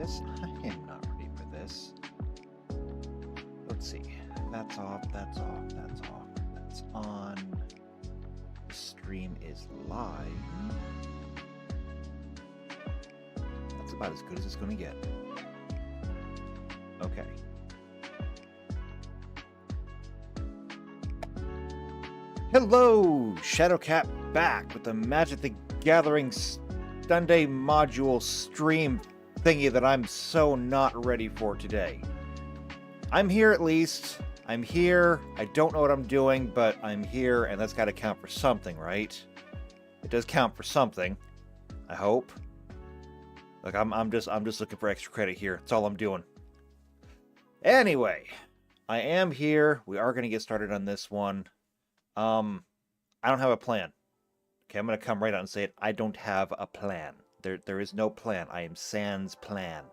this? I am not ready for this. Let's see. That's off, that's off, that's off. That's on. The stream is live. That's about as good as it's going to get. Okay. Hello! Shadowcat back with the Magic the Gathering Sunday module stream thingy that I'm so not ready for today. I'm here at least. I'm here. I don't know what I'm doing, but I'm here, and that's got to count for something, right? It does count for something. I hope. Like I'm just looking for extra credit here. That's all I'm doing. Anyway, I am here. We are going to get started on this one. I don't have a plan. Okay, I'm going to come right out and say it. I don't have a plan. There is no plan. I am sans plan.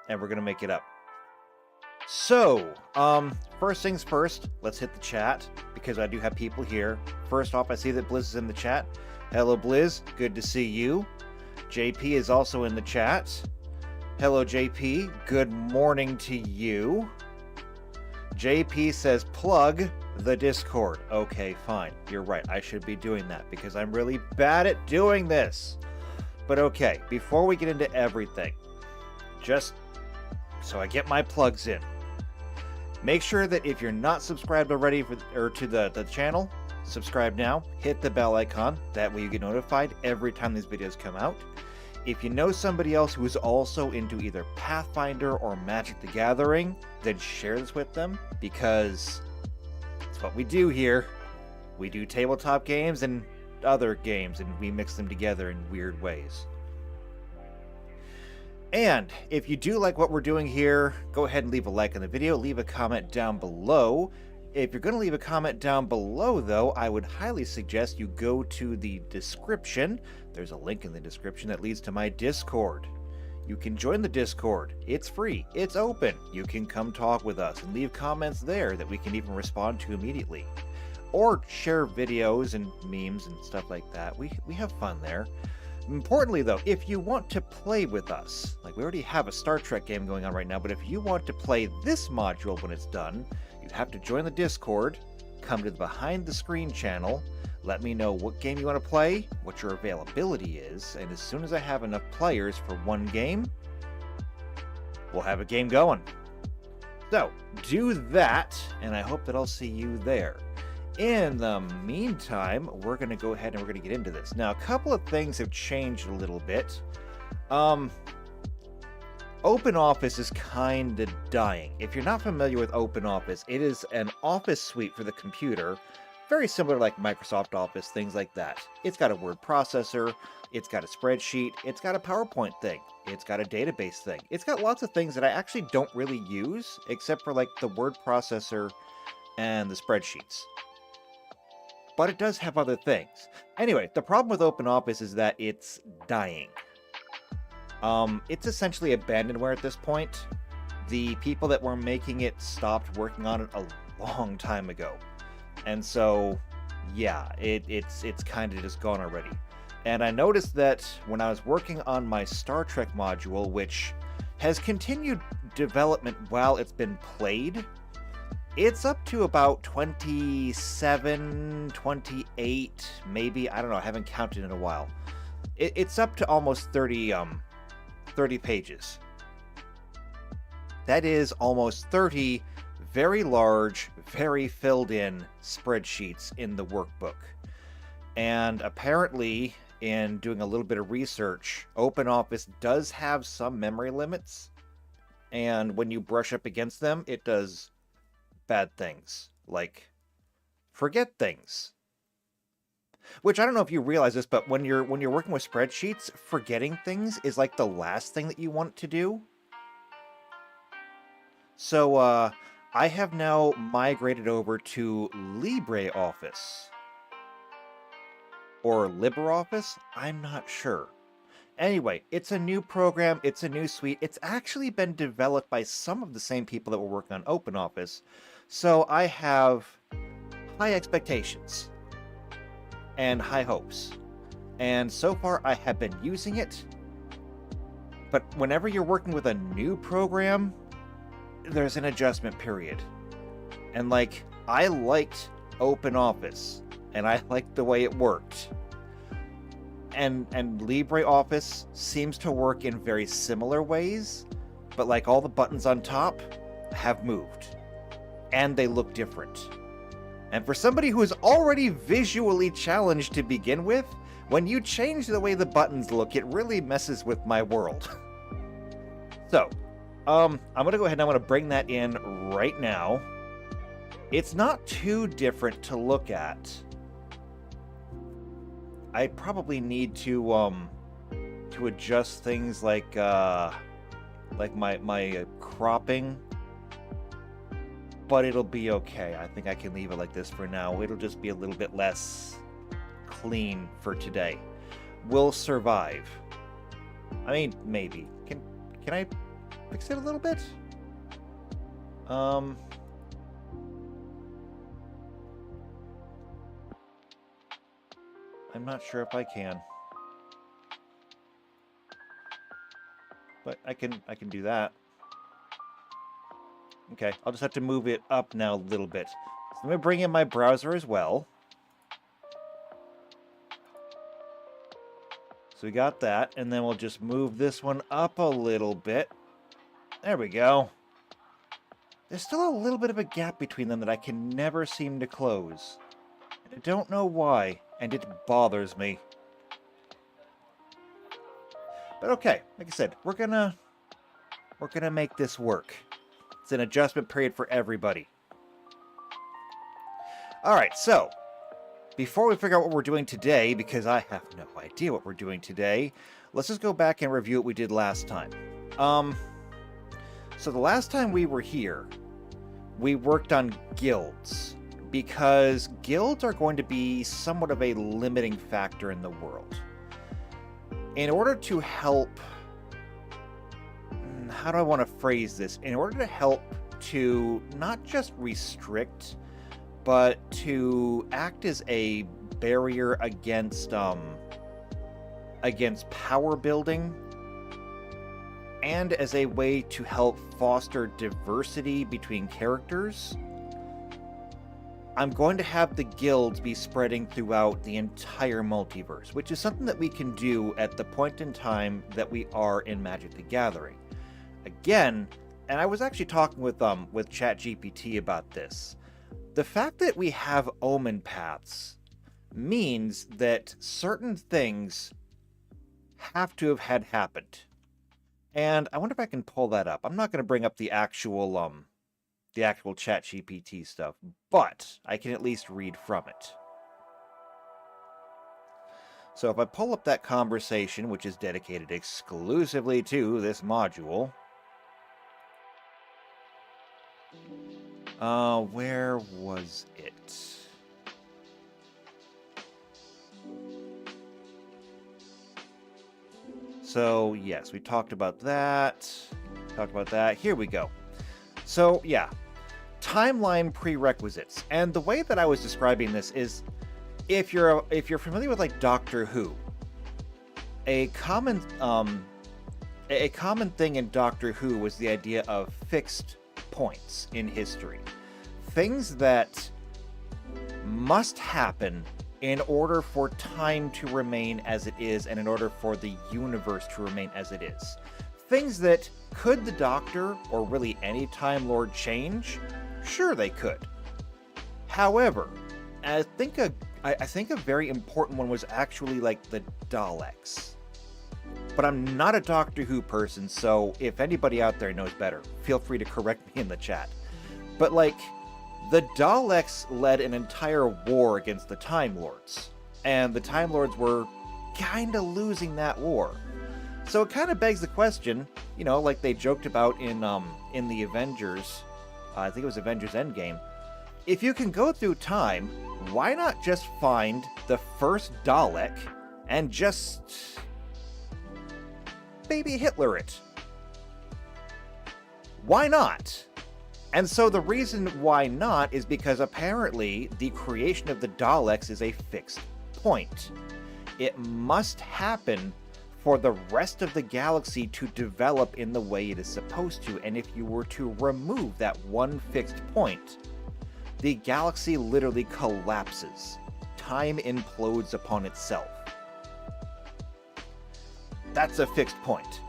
And we're going to make it up. So, first things first, let's hit the chat, because I do have people here. First off, I see that Blizz is in the chat. Hello, Blizz. Good to see you. JP is also in the chat. Hello, JP. Good morning to you. JP says, plug the Discord. Okay, fine. You're right. I should be doing that, because I'm really bad at doing this. But okay, before we get into everything, just so I get my plugs in, make sure that if you're not subscribed already to the channel, subscribe now. Hit the bell icon. That way you get notified every time these videos come out. If you know somebody else who is also into either Pathfinder or Magic the Gathering, then share this with them, because it's what we do here. We do tabletop games and other games, and we mix them together in weird ways. And if you do like what we're doing here, go ahead and leave a like on the video, leave a comment down below. If you're going to leave a comment down below, though, I would highly suggest you go to the description. There's a link in the description that leads to my Discord. You can join the Discord. It's free. It's open. You can come talk with us and leave comments there that we can even respond to immediately. Or share videos and memes and stuff like that. We have fun there. Importantly, though, if you want to play with us, like we already have a Star Trek game going on right now, but if you want to play this module when it's done, you'd have to join the Discord, come to the Behind the Screen channel, let me know what game you want to play, what your availability is, and as soon as I have enough players for one game, we'll have a game going. So, do that, and I hope that I'll see you there. In the meantime, we're going to go ahead and we're going to get into this. Now, a couple of things have changed a little bit. OpenOffice is kind of dying. If you're not familiar with OpenOffice, it is an office suite for the computer, very similar to like Microsoft Office, things like that. It's got a word processor, it's got a spreadsheet, it's got a PowerPoint thing, it's got a database thing. It's got lots of things that I actually don't really use, except for like the word processor and the spreadsheets. But it does have other things. Anyway, the problem with OpenOffice is that it's dying. It's essentially abandonware at this point. The people that were making it stopped working on it a long time ago. And so, yeah, it's kind of just gone already. And I noticed that when I was working on my Star Trek module, which has continued development while it's been played, it's up to about 27, 28, maybe. I don't know. I haven't counted in a while. It's up to almost 30 pages. That is almost 30 very large, very filled in spreadsheets in the workbook. And apparently, in doing a little bit of research, OpenOffice does have some memory limits. And when you brush up against them, it does bad things, like forget things. Which I don't know if you realize this, but when you're working with spreadsheets, forgetting things is like the last thing that you want to do. So I have now migrated over to LibreOffice or LibreOffice. I'm not sure. Anyway, it's a new program. It's a new suite. It's actually been developed by some of the same people that were working on OpenOffice. So I have high expectations and high hopes. And so far I have been using it. But whenever you're working with a new program, there's an adjustment period. And like, I liked OpenOffice, and I liked the way it worked. And LibreOffice seems to work in very similar ways, but like all the buttons on top have moved, and they look different. And for somebody who is already visually challenged to begin with, when you change the way the buttons look, it really messes with my world. So, I'm going to go ahead and I'm going to bring that in right now. It's not too different to look at. I probably need to adjust things like my cropping, but it'll be okay. I think I can leave it like this for now. It'll just be a little bit less clean for today. We'll survive. I mean, maybe. Can I fix it a little bit? I'm not sure if I can. But I can do that. Okay, I'll just have to move it up now a little bit. So let me bring in my browser as well. So we got that, and then we'll just move this one up a little bit. There we go. There's still a little bit of a gap between them that I can never seem to close. I don't know why, and it bothers me. But okay, like I said, we're gonna make this work. It's an adjustment period for everybody. Alright, so before we figure out what we're doing today, because I have no idea what we're doing today, let's just go back and review what we did last time. So the last time we were here, we worked on guilds, because guilds are going to be somewhat of a limiting factor in the world. In order to help, how do I want to phrase this? In order to help to not just restrict, but to act as a barrier against power building, and as a way to help foster diversity between characters, I'm going to have the guilds be spreading throughout the entire multiverse, which is something that we can do at the point in time that we are in Magic the Gathering. Again, and I was actually talking with ChatGPT about this. The fact that we have omen paths means that certain things have to have had happened. And I wonder if I can pull that up. I'm not going to bring up the actual ChatGPT stuff, but I can at least read from it. So if I pull up that conversation, which is dedicated exclusively to this module, where was it? So yes, we talked about that. Here we go. So yeah, timeline prerequisites. And the way that I was describing this is, if you're familiar with like Doctor Who, a common thing in Doctor Who was the idea of fixed points in history. Things that must happen in order for time to remain as it is, and in order for the universe to remain as it is. Things that, could the Doctor, or really any Time Lord, change? Sure they could. However, I think a very important one was actually like the Daleks. But I'm not a Doctor Who person, so if anybody out there knows better, feel free to correct me in the chat. But like, the Daleks led an entire war against the Time Lords, and the Time Lords were kinda losing that war. So it kind of begs the question, you know, like they joked about in the Avengers, I think it was Avengers Endgame, if you can go through time, why not just find the first Dalek and just baby Hitler it? Why not? And so the reason why not is because apparently the creation of the Daleks is a fixed point. It must happen for the rest of the galaxy to develop in the way it is supposed to. And if you were to remove that one fixed point, the galaxy literally collapses. Time implodes upon itself. That's a fixed point.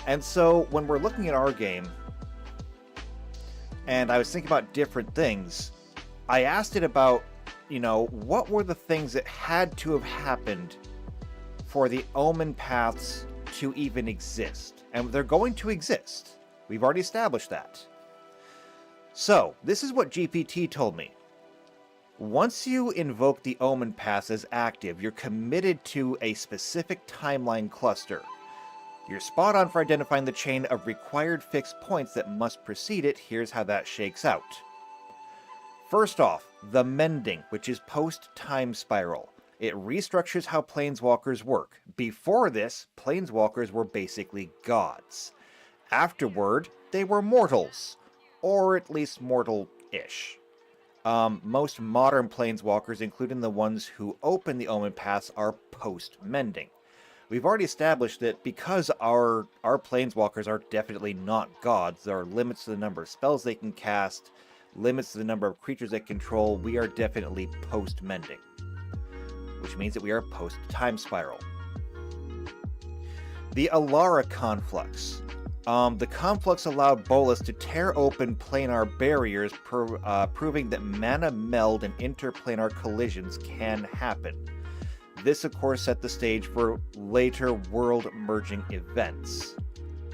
And so when we're looking at our game, and I was thinking about different things, I asked it about, what were the things that had to have happened for the omen paths to even exist? And they're going to exist. We've already established that. So, this is what GPT told me. Once you invoke the omen paths as active, you're committed to a specific timeline cluster. You're spot on for identifying the chain of required fixed points that must precede it. Here's how that shakes out. First off, the mending, which is post-time spiral. It restructures how planeswalkers work. Before this, planeswalkers were basically gods. Afterward, they were mortals, or at least mortal-ish. Most modern planeswalkers, including the ones who open the omen paths, are post-mending. We've already established that because our planeswalkers are definitely not gods, there are limits to the number of spells they can cast, limits to the number of creatures they control. We are definitely post-mending, which means that we are post-time spiral. The Alara Conflux. The Conflux allowed Bolas to tear open planar barriers, proving that mana meld and interplanar collisions can happen. This, of course, set the stage for later world-merging events.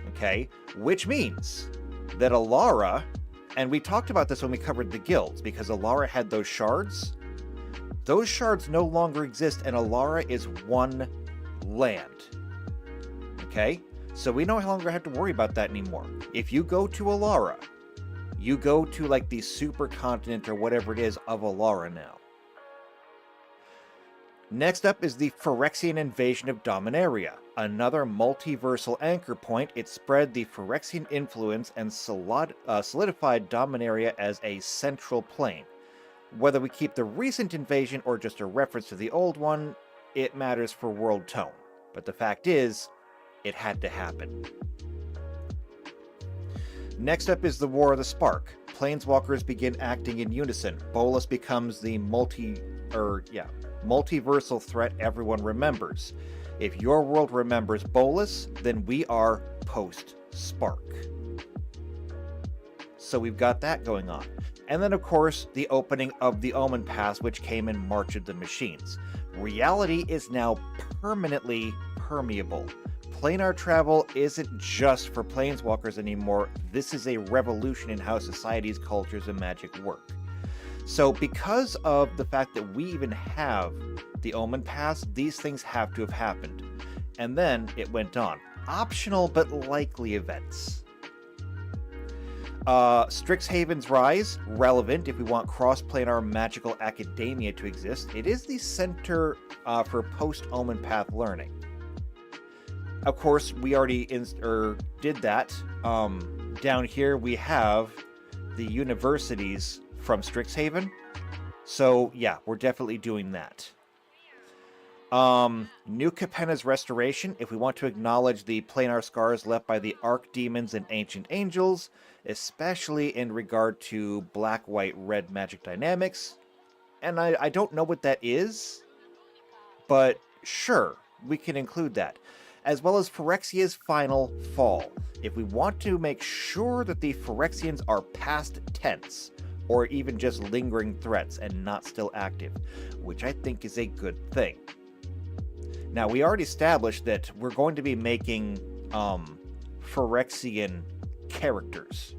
Okay? Which means that Alara, and we talked about this when we covered the guilds, because Alara had those shards. Those shards no longer exist, and Alara is one land. Okay? So we no longer have to worry about that anymore. If you go to Alara, you go to like the supercontinent or whatever it is of Alara now. Next up is the Phyrexian invasion of Dominaria, another multiversal anchor point. It spread the Phyrexian influence and solidified Dominaria as a central plane. Whether we keep the recent invasion or just a reference to the old one, it matters for world tone. But the fact is, it had to happen. Next up is the War of the Spark. Planeswalkers begin acting in unison. Bolas becomes the multiversal threat everyone remembers. If your world remembers Bolas, then we are post-Spark. So we've got that going on. And then, of course, the opening of the Omen Pass, which came in March of the Machines. Reality is now permanently permeable. Planar travel isn't just for planeswalkers anymore. This is a revolution in how societies, cultures, and magic work. So because of the fact that we even have the Omen Pass, these things have to have happened. And then it went on. Optional but likely events. Strixhaven's Rise, relevant if we want cross-planar magical academia to exist. It is the center for post-Omen Path learning. Of course, we already did that. Down here we have the universities from Strixhaven. So yeah, we're definitely doing that. New Capenna's Restoration, if we want to acknowledge the planar scars left by the Archdemons and Ancient Angels, especially in regard to black, white, red magic dynamics. And I don't know what that is, but sure, we can include that. As well as Phyrexia's Final Fall, if we want to make sure that the Phyrexians are past tense, or even just lingering threats and not still active, which I think is a good thing. Now, we already established that we're going to be making Phyrexian characters.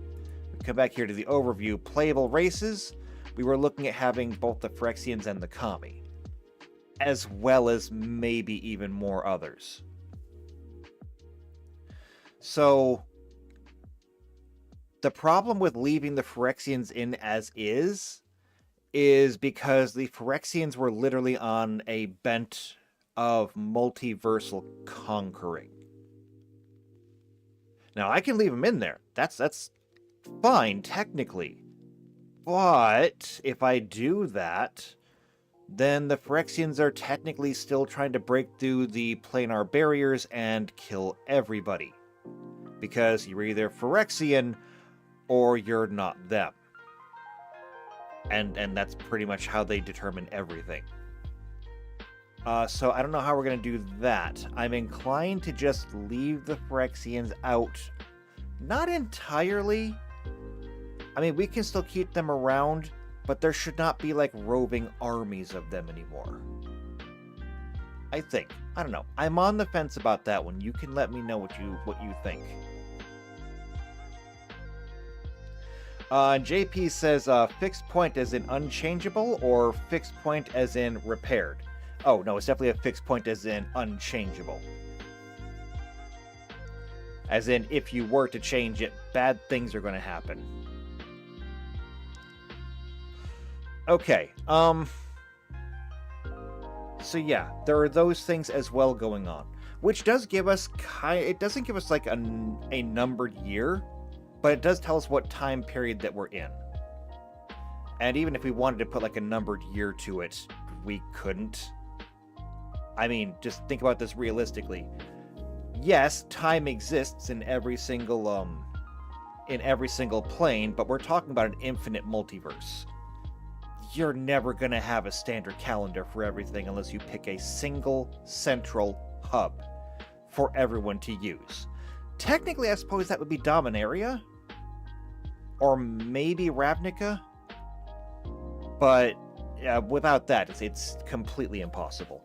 We come back here to the overview. Playable races, we were looking at having both the Phyrexians and the Kami, as well as maybe even more others. So, the problem with leaving the Phyrexians in as is because the Phyrexians were literally on a bent of multiversal conquering. Now, I can leave them in there. That's fine, technically. But if I do that, then the Phyrexians are technically still trying to break through the planar barriers and kill everybody. Because you're either Phyrexian or you're not them. And that's pretty much how they determine everything. So I don't know how we're going to do that. I'm inclined to just leave the Phyrexians out. Not entirely. I mean, we can still keep them around, but there should not be like roving armies of them anymore. I think. I don't know. I'm on the fence about that one. You can let me know what you think. JP says fixed point as in unchangeable or fixed point as in repaired. Oh, no, it's definitely a fixed point as in unchangeable. As in, if you were to change it, bad things are going to happen. Okay, so yeah, there are those things as well going on. Which does give us, it doesn't give us like a numbered year, but it does tell us what time period that we're in. And even if we wanted to put like a numbered year to it, we couldn't. I mean, just think about this realistically. Yes, time exists in every single plane, but we're talking about an infinite multiverse. You're never going to have a standard calendar for everything unless you pick a single central hub for everyone to use. Technically, I suppose that would be Dominaria, or maybe Ravnica, but without that, it's completely impossible.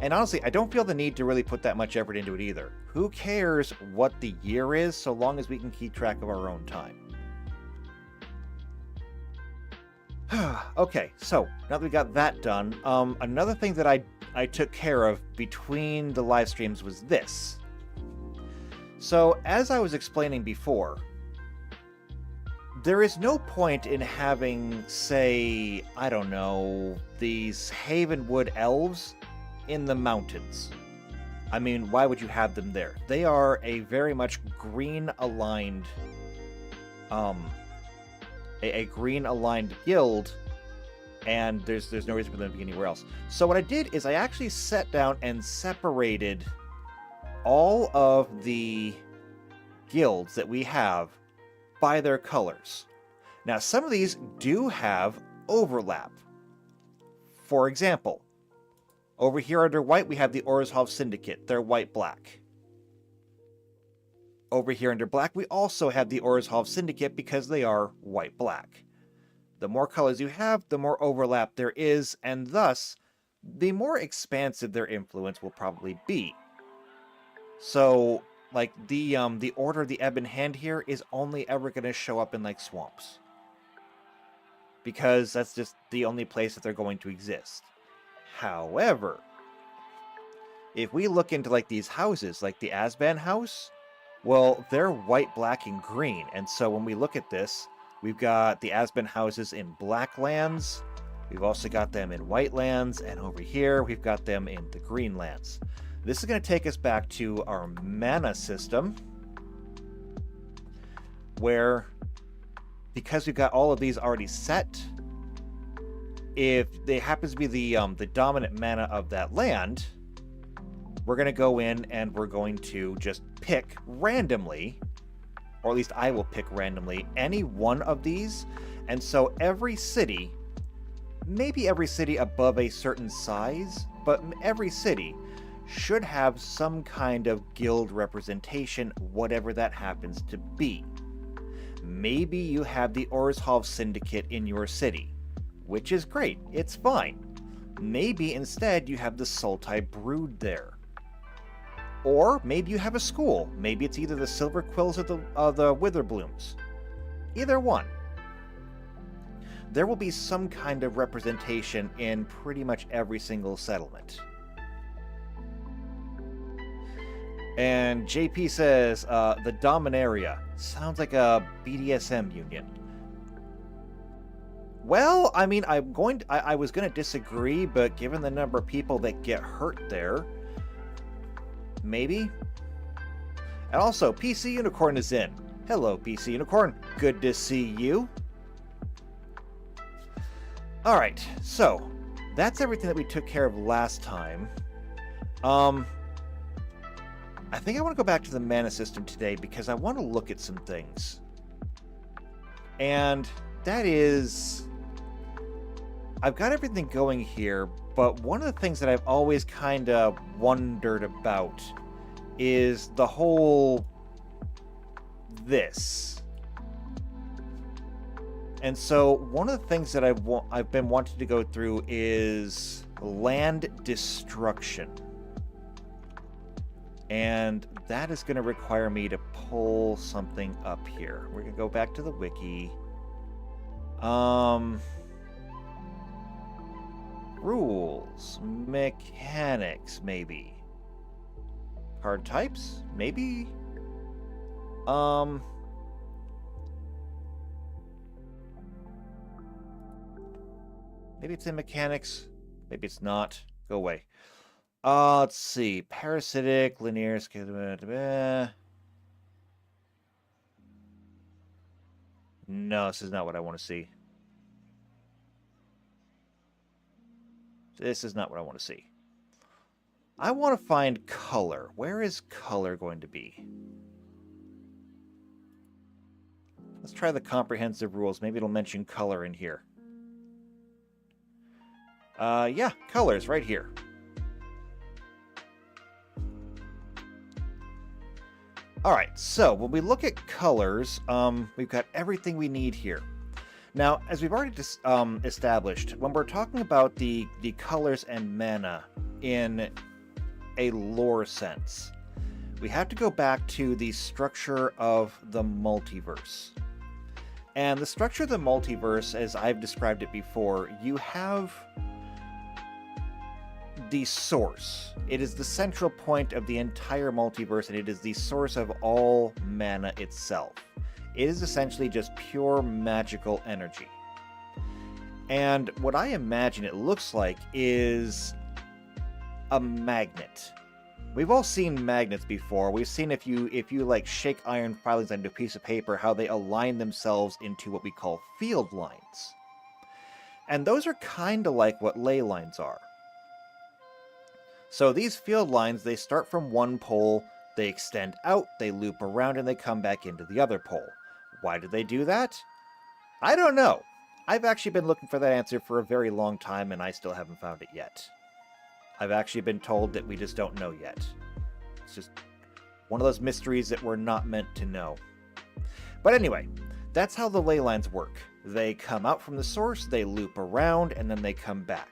And honestly, I don't feel the need to really put that much effort into it either. Who cares what the year is, so long as we can keep track of our own time? Okay, so now that we got that done, another thing that I took care of between the live streams was this. So, as I was explaining before, there is no point in having, say, I don't know, these Havenwood elves in the mountains. I mean, why would you have them there? They are a very much green-aligned, a green-aligned guild, and there's no reason for them to be anywhere else. So what I did is I actually sat down and separated all of the guilds that we have by their colors. Now, some of these do have overlap. For example, over here under white, we have the Orzhov Syndicate. They're white-black. Over here under black, we also have the Orzhov Syndicate because they are white-black. The more colors you have, the more overlap there is, and thus, the more expansive their influence will probably be. So, like, the Order of the Ebon Hand here is only ever going to show up in, like, swamps. Because that's just the only place that they're going to exist. However, if we look into like these houses, like the Asban house, well, they're white, black, and green. And so when we look at this, we've got the Asban houses in black lands. We've also got them in white lands. And over here, we've got them in the green lands. This is going to take us back to our mana system, where, because we've got all of these already set, if it happens to be the dominant mana of that land, we're going to go in and we're going to just pick randomly, or at least I will pick randomly, any one of these. And so every city, maybe every city above a certain size, but every city should have some kind of guild representation, whatever that happens to be. Maybe you have the Orzhov Syndicate in your city, which is great, it's fine. Maybe instead you have the Sultai Brood there. Or maybe you have a school. Maybe it's either the Silver Quills or the Witherblooms. Either one. There will be some kind of representation in pretty much every single settlement. And JP says, the Dominaria. Sounds like a BDSM union. Well, I mean, I was going to disagree, but given the number of people that get hurt there, maybe? And also, PC Unicorn is in. Hello, PC Unicorn. Good to see you. All right, so that's everything that we took care of last time. I think I want to go back to the mana system today because I want to look at some things. And that is, I've got everything going here, but one of the things that I've always kind of wondered about is the whole this. And so one of the things that I've been wanting to go through is land destruction. And that is going to require me to pull something up here. We're going to go back to the wiki. Rules, mechanics, maybe. Card types, maybe. Maybe it's in mechanics. Maybe it's not. Go away. Let's see. Parasitic, linear, no, this is not what I want to see. This is not what I want to see. I want to find color. Where is color going to be? Let's try the comprehensive rules. Maybe it'll mention color in here. Yeah, colors right here. All right, so when we look at colors, we've got everything we need here. Now, as we've already established, when we're talking about the colors and mana in a lore sense, we have to go back to the structure of the multiverse. And the structure of the multiverse, as I've described it before, you have the source. It is the central point of the entire multiverse, and it is the source of all mana itself. It is essentially just pure magical energy. And what I imagine it looks like is a magnet. We've all seen magnets before. We've seen if you like shake iron filings onto a piece of paper, how they align themselves into what we call field lines. And those are kind of like what ley lines are. So these field lines, they start from one pole, they extend out, they loop around, and they come back into the other pole. Why do they do that? I don't know. I've actually been looking for that answer for a very long time, and I still haven't found it yet. I've actually been told that we just don't know yet. It's just one of those mysteries that we're not meant to know. But anyway, that's how the ley lines work. They come out from the source, they loop around, and then they come back.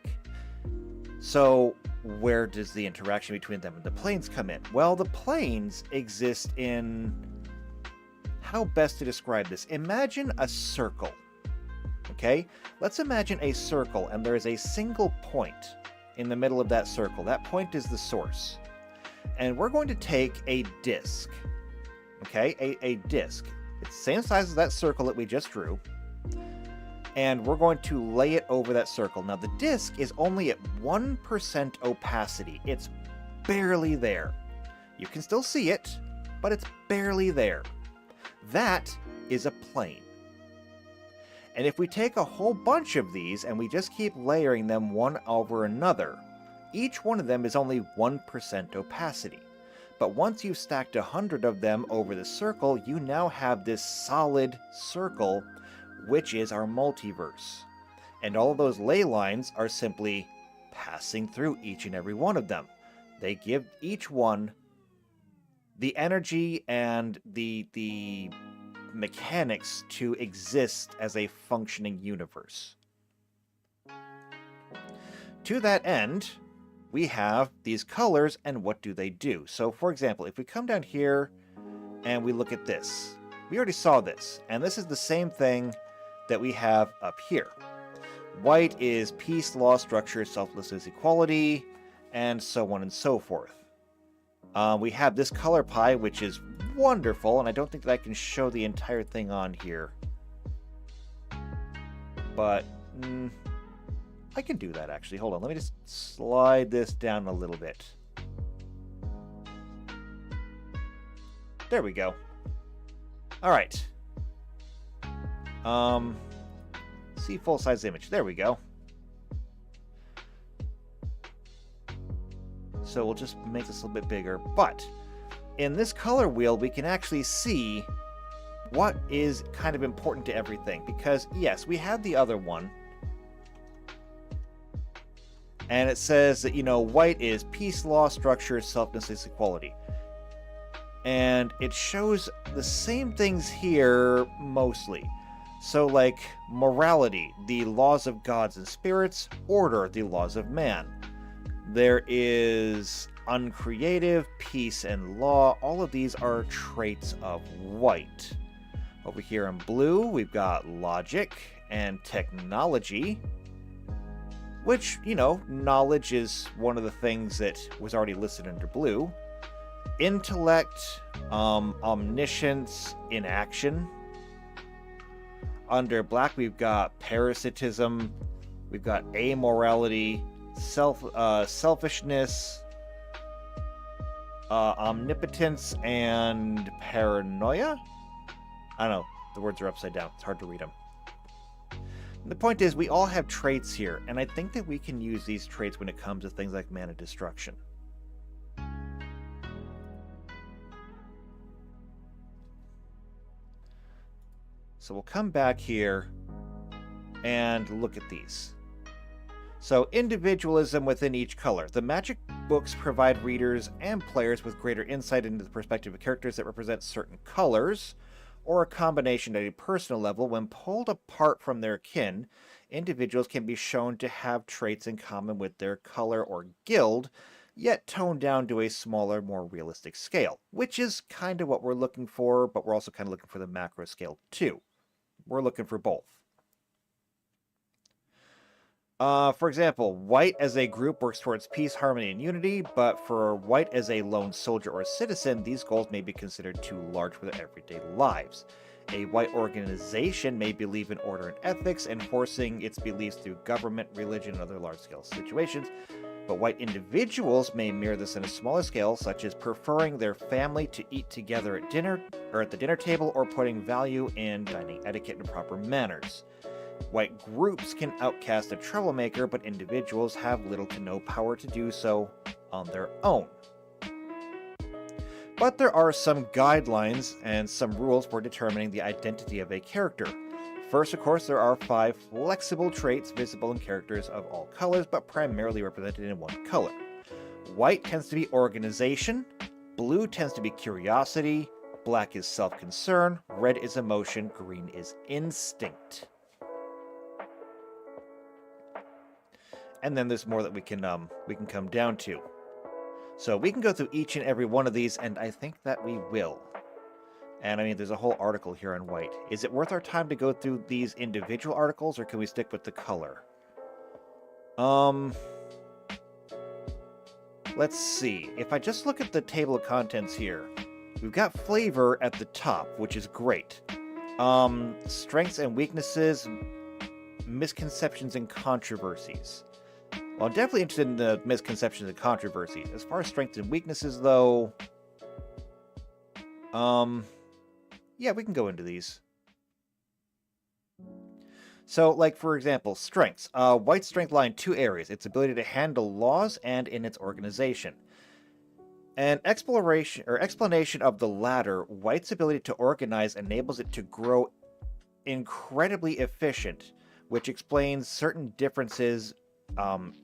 So where does the interaction between them and the planes come in? Well, the planes exist in... How best to describe this? Imagine a circle. Okay? Let's imagine a circle, and there is a single point in the middle of that circle. That point is the source. And we're going to take a disc. Okay? A disc. It's the same size as that circle that we just drew. And we're going to lay it over that circle. Now, the disc is only at 1% opacity. It's barely there. You can still see it, but it's barely there. That is a plane. And if we take a whole bunch of these and we just keep layering them one over another, each one of them is only 1% opacity. But once you've stacked 100 of them over the circle, you now have this solid circle, which is our multiverse. And all of those ley lines are simply passing through each and every one of them. They give each one the energy and the mechanics to exist as a functioning universe. To that end, we have these colors, and what do they do? So, for example, if we come down here and we look at this, we already saw this, and this is the same thing that we have up here. White is peace, law, structure, selflessness, equality, and so on and so forth. We have this color pie, which is wonderful, and I don't think that I can show the entire thing on here. But I can do that, actually. Hold on, let me just slide this down a little bit. There we go. All right. See full-size image. There we go. So we'll just make this a little bit bigger. But in this color wheel, we can actually see what is kind of important to everything. Because, yes, we had the other one. And it says that, you know, white is peace, law, structure, selflessness, equality. And it shows the same things here, mostly. So, like, morality, the laws of gods and spirits. Order, the laws of man. There is uncreative, peace, and law. All of these are traits of white. Over here in blue, we've got logic and technology. Which, you know, knowledge is one of the things that was already listed under blue. Intellect, omniscience, inaction. Under black, we've got parasitism, we've got amorality, selfishness, omnipotence, and paranoia? I don't know, the words are upside down, it's hard to read them. The point is, we all have traits here, and I think that we can use these traits when it comes to things like mana destruction. So we'll come back here and look at these. So, individualism within each color. The Magic books provide readers and players with greater insight into the perspective of characters that represent certain colors, or a combination at a personal level. When pulled apart from their kin, individuals can be shown to have traits in common with their color or guild, yet toned down to a smaller, more realistic scale, which is kind of what we're looking for, but we're also kind of looking for the macro scale too. We're looking for both. For example, white as a group works towards peace, harmony, and unity, but for white as a lone soldier or citizen, these goals may be considered too large for their everyday lives. A white organization may believe in order and ethics, enforcing its beliefs through government, religion, and other large-scale situations, but white individuals may mirror this on a smaller scale, such as preferring their family to eat together at dinner, or at the dinner table, or putting value in dining etiquette and proper manners. White groups can outcast a troublemaker, but individuals have little to no power to do so on their own. But there are some guidelines and some rules for determining the identity of a character. First, of course, there are 5 flexible traits visible in characters of all colors, but primarily represented in one color. White tends to be organization, blue tends to be curiosity, black is self-concern, red is emotion, green is instinct. And then there's more that we can come down to. So we can go through each and every one of these, and I think that we will. And I mean, there's a whole article here on white. Is it worth our time to go through these individual articles, or can we stick with the color? Let's see. If I just look at the table of contents here, we've got flavor at the top, which is great. Strengths and weaknesses, misconceptions and controversies. Well, I'm definitely interested in the misconceptions and controversies. As far as strengths and weaknesses, though, yeah, we can go into these. So, like, for example, strengths. White's strength lie in 2 areas: its ability to handle laws and in its organization. An explanation of the latter, White's ability to organize enables it to grow incredibly efficient, which explains certain differences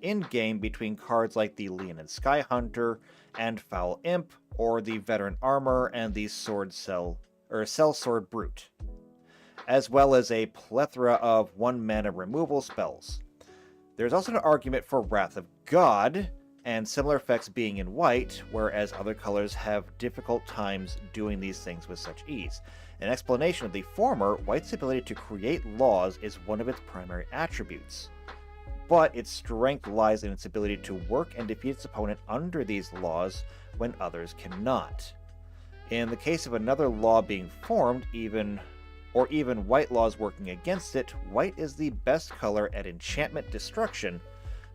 in-game between cards like the Leonin Sky Hunter and Foul Imp, or the Veteran Armor and the Sellsword Brute, as well as a plethora of 1-mana removal spells. There's also an argument for Wrath of God, and similar effects being in white, whereas other colors have difficult times doing these things with such ease. An explanation of the former, White's ability to create laws is one of its primary attributes, but its strength lies in its ability to work and defeat its opponent under these laws when others cannot. In the case of another law being formed, even white laws working against it, white is the best color at enchantment destruction,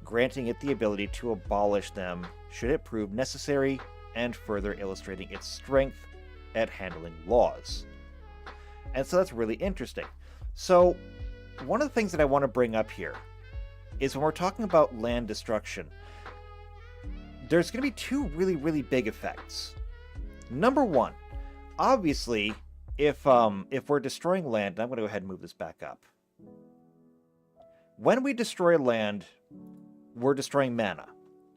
granting it the ability to abolish them should it prove necessary, and further illustrating its strength at handling laws. And so that's really interesting. So one of the things that I want to bring up here is when we're talking about land destruction, there's going to be two really, really big effects. Number one, obviously, if we're destroying land, and I'm going to go ahead and move this back up. When we destroy land, we're destroying mana.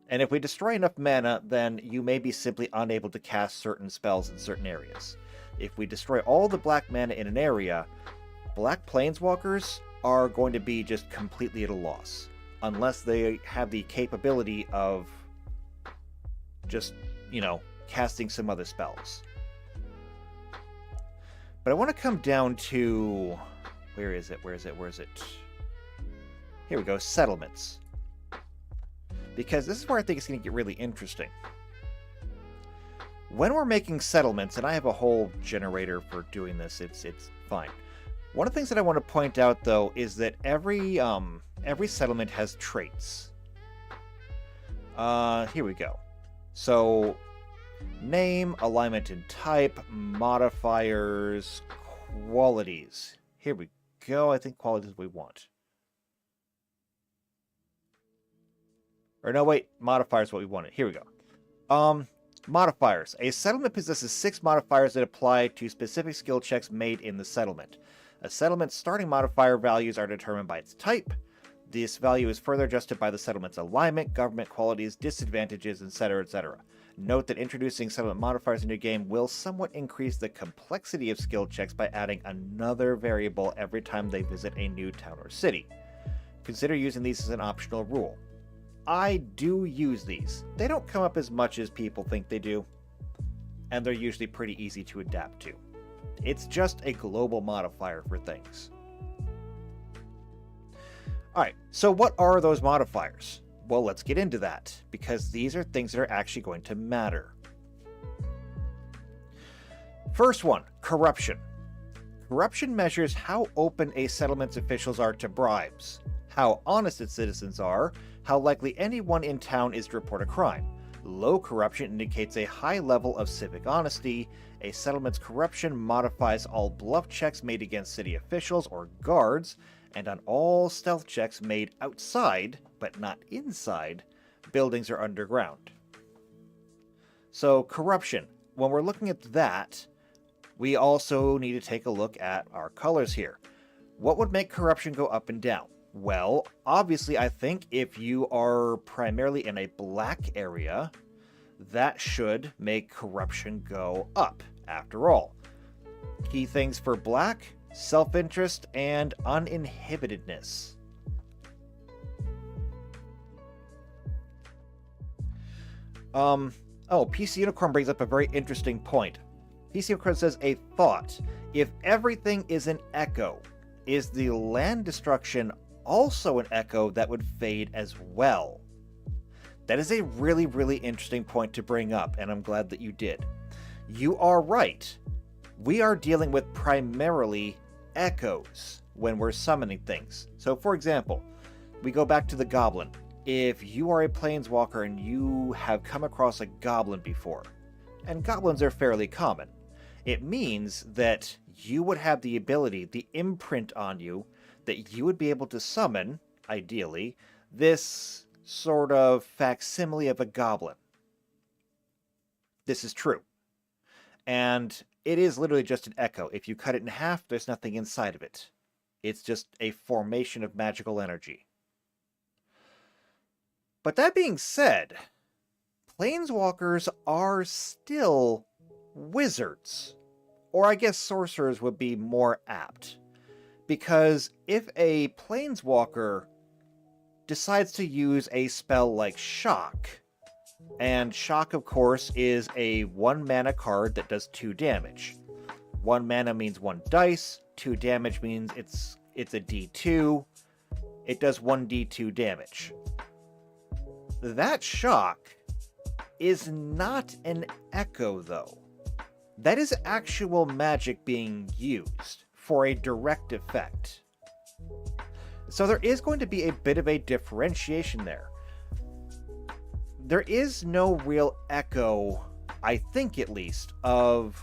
And if we destroy enough mana, then you may be simply unable to cast certain spells in certain areas. If we destroy all the black mana in an area, black planeswalkers are going to be just completely at a loss. Unless they have the capability of just, casting some other spells. But I want to come down to... Where is it? Here we go, settlements. Because this is where I think it's going to get really interesting. When we're making settlements, and I have a whole generator for doing this, it's fine. One of the things that I want to point out, though, is that every settlement has traits. Here we go. So, name, alignment and type, modifiers, qualities. Here we go. I think qualities we want. Or no, wait. Modifiers what we wanted. Here we go. Modifiers. A settlement possesses 6 modifiers that apply to specific skill checks made in the settlement. A settlement's starting modifier values are determined by its type. This value is further adjusted by the settlement's alignment, government qualities, disadvantages, etc., etc. Note that introducing settlement modifiers into a game will somewhat increase the complexity of skill checks by adding another variable every time they visit a new town or city. Consider using these as an optional rule. I do use these. They don't come up as much as people think they do, and they're usually pretty easy to adapt to. It's just a global modifier for things. Alright, so what are those modifiers? Well, let's get into that, because these are things that are actually going to matter. First one, corruption. Corruption measures how open a settlement's officials are to bribes, how honest its citizens are, how likely anyone in town is to report a crime. Low corruption indicates a high level of civic honesty. A settlement's corruption modifies all bluff checks made against city officials or guards, and on all stealth checks made outside, but not inside, buildings or underground. So, corruption. When we're looking at that, we also need to take a look at our colors here. What would make corruption go up and down? Well, obviously, I think if you are primarily in a black area, that should make corruption go up. After all, key things for black: self-interest and uninhibitedness. PC Unicorn brings up a very interesting point. PC Unicorn says, a thought. If everything is an echo, is the land destruction also an echo that would fade as well? That is a really, really interesting point to bring up, and I'm glad that you did. You are right. We are dealing with primarily echoes when we're summoning things. So, for example, we go back to the goblin. If you are a planeswalker and you have come across a goblin before, and goblins are fairly common, it means that you would have the ability, the imprint on you, that you would be able to summon, ideally, this sort of facsimile of a goblin. This is true. And it is literally just an echo. If you cut it in half, there's nothing inside of it. It's just a formation of magical energy. But that being said, planeswalkers are still wizards. Or I guess sorcerers would be more apt. Because if a planeswalker decides to use a spell like Shock, and Shock, of course, is a 1 mana card that does 2 damage. 1 mana means 1 dice, 2 damage means it's a D2. It does 1d2 damage. That Shock is not an echo, though. That is actual magic being used for a direct effect. So there is going to be a bit of a differentiation there. There is no real echo, I think at least, of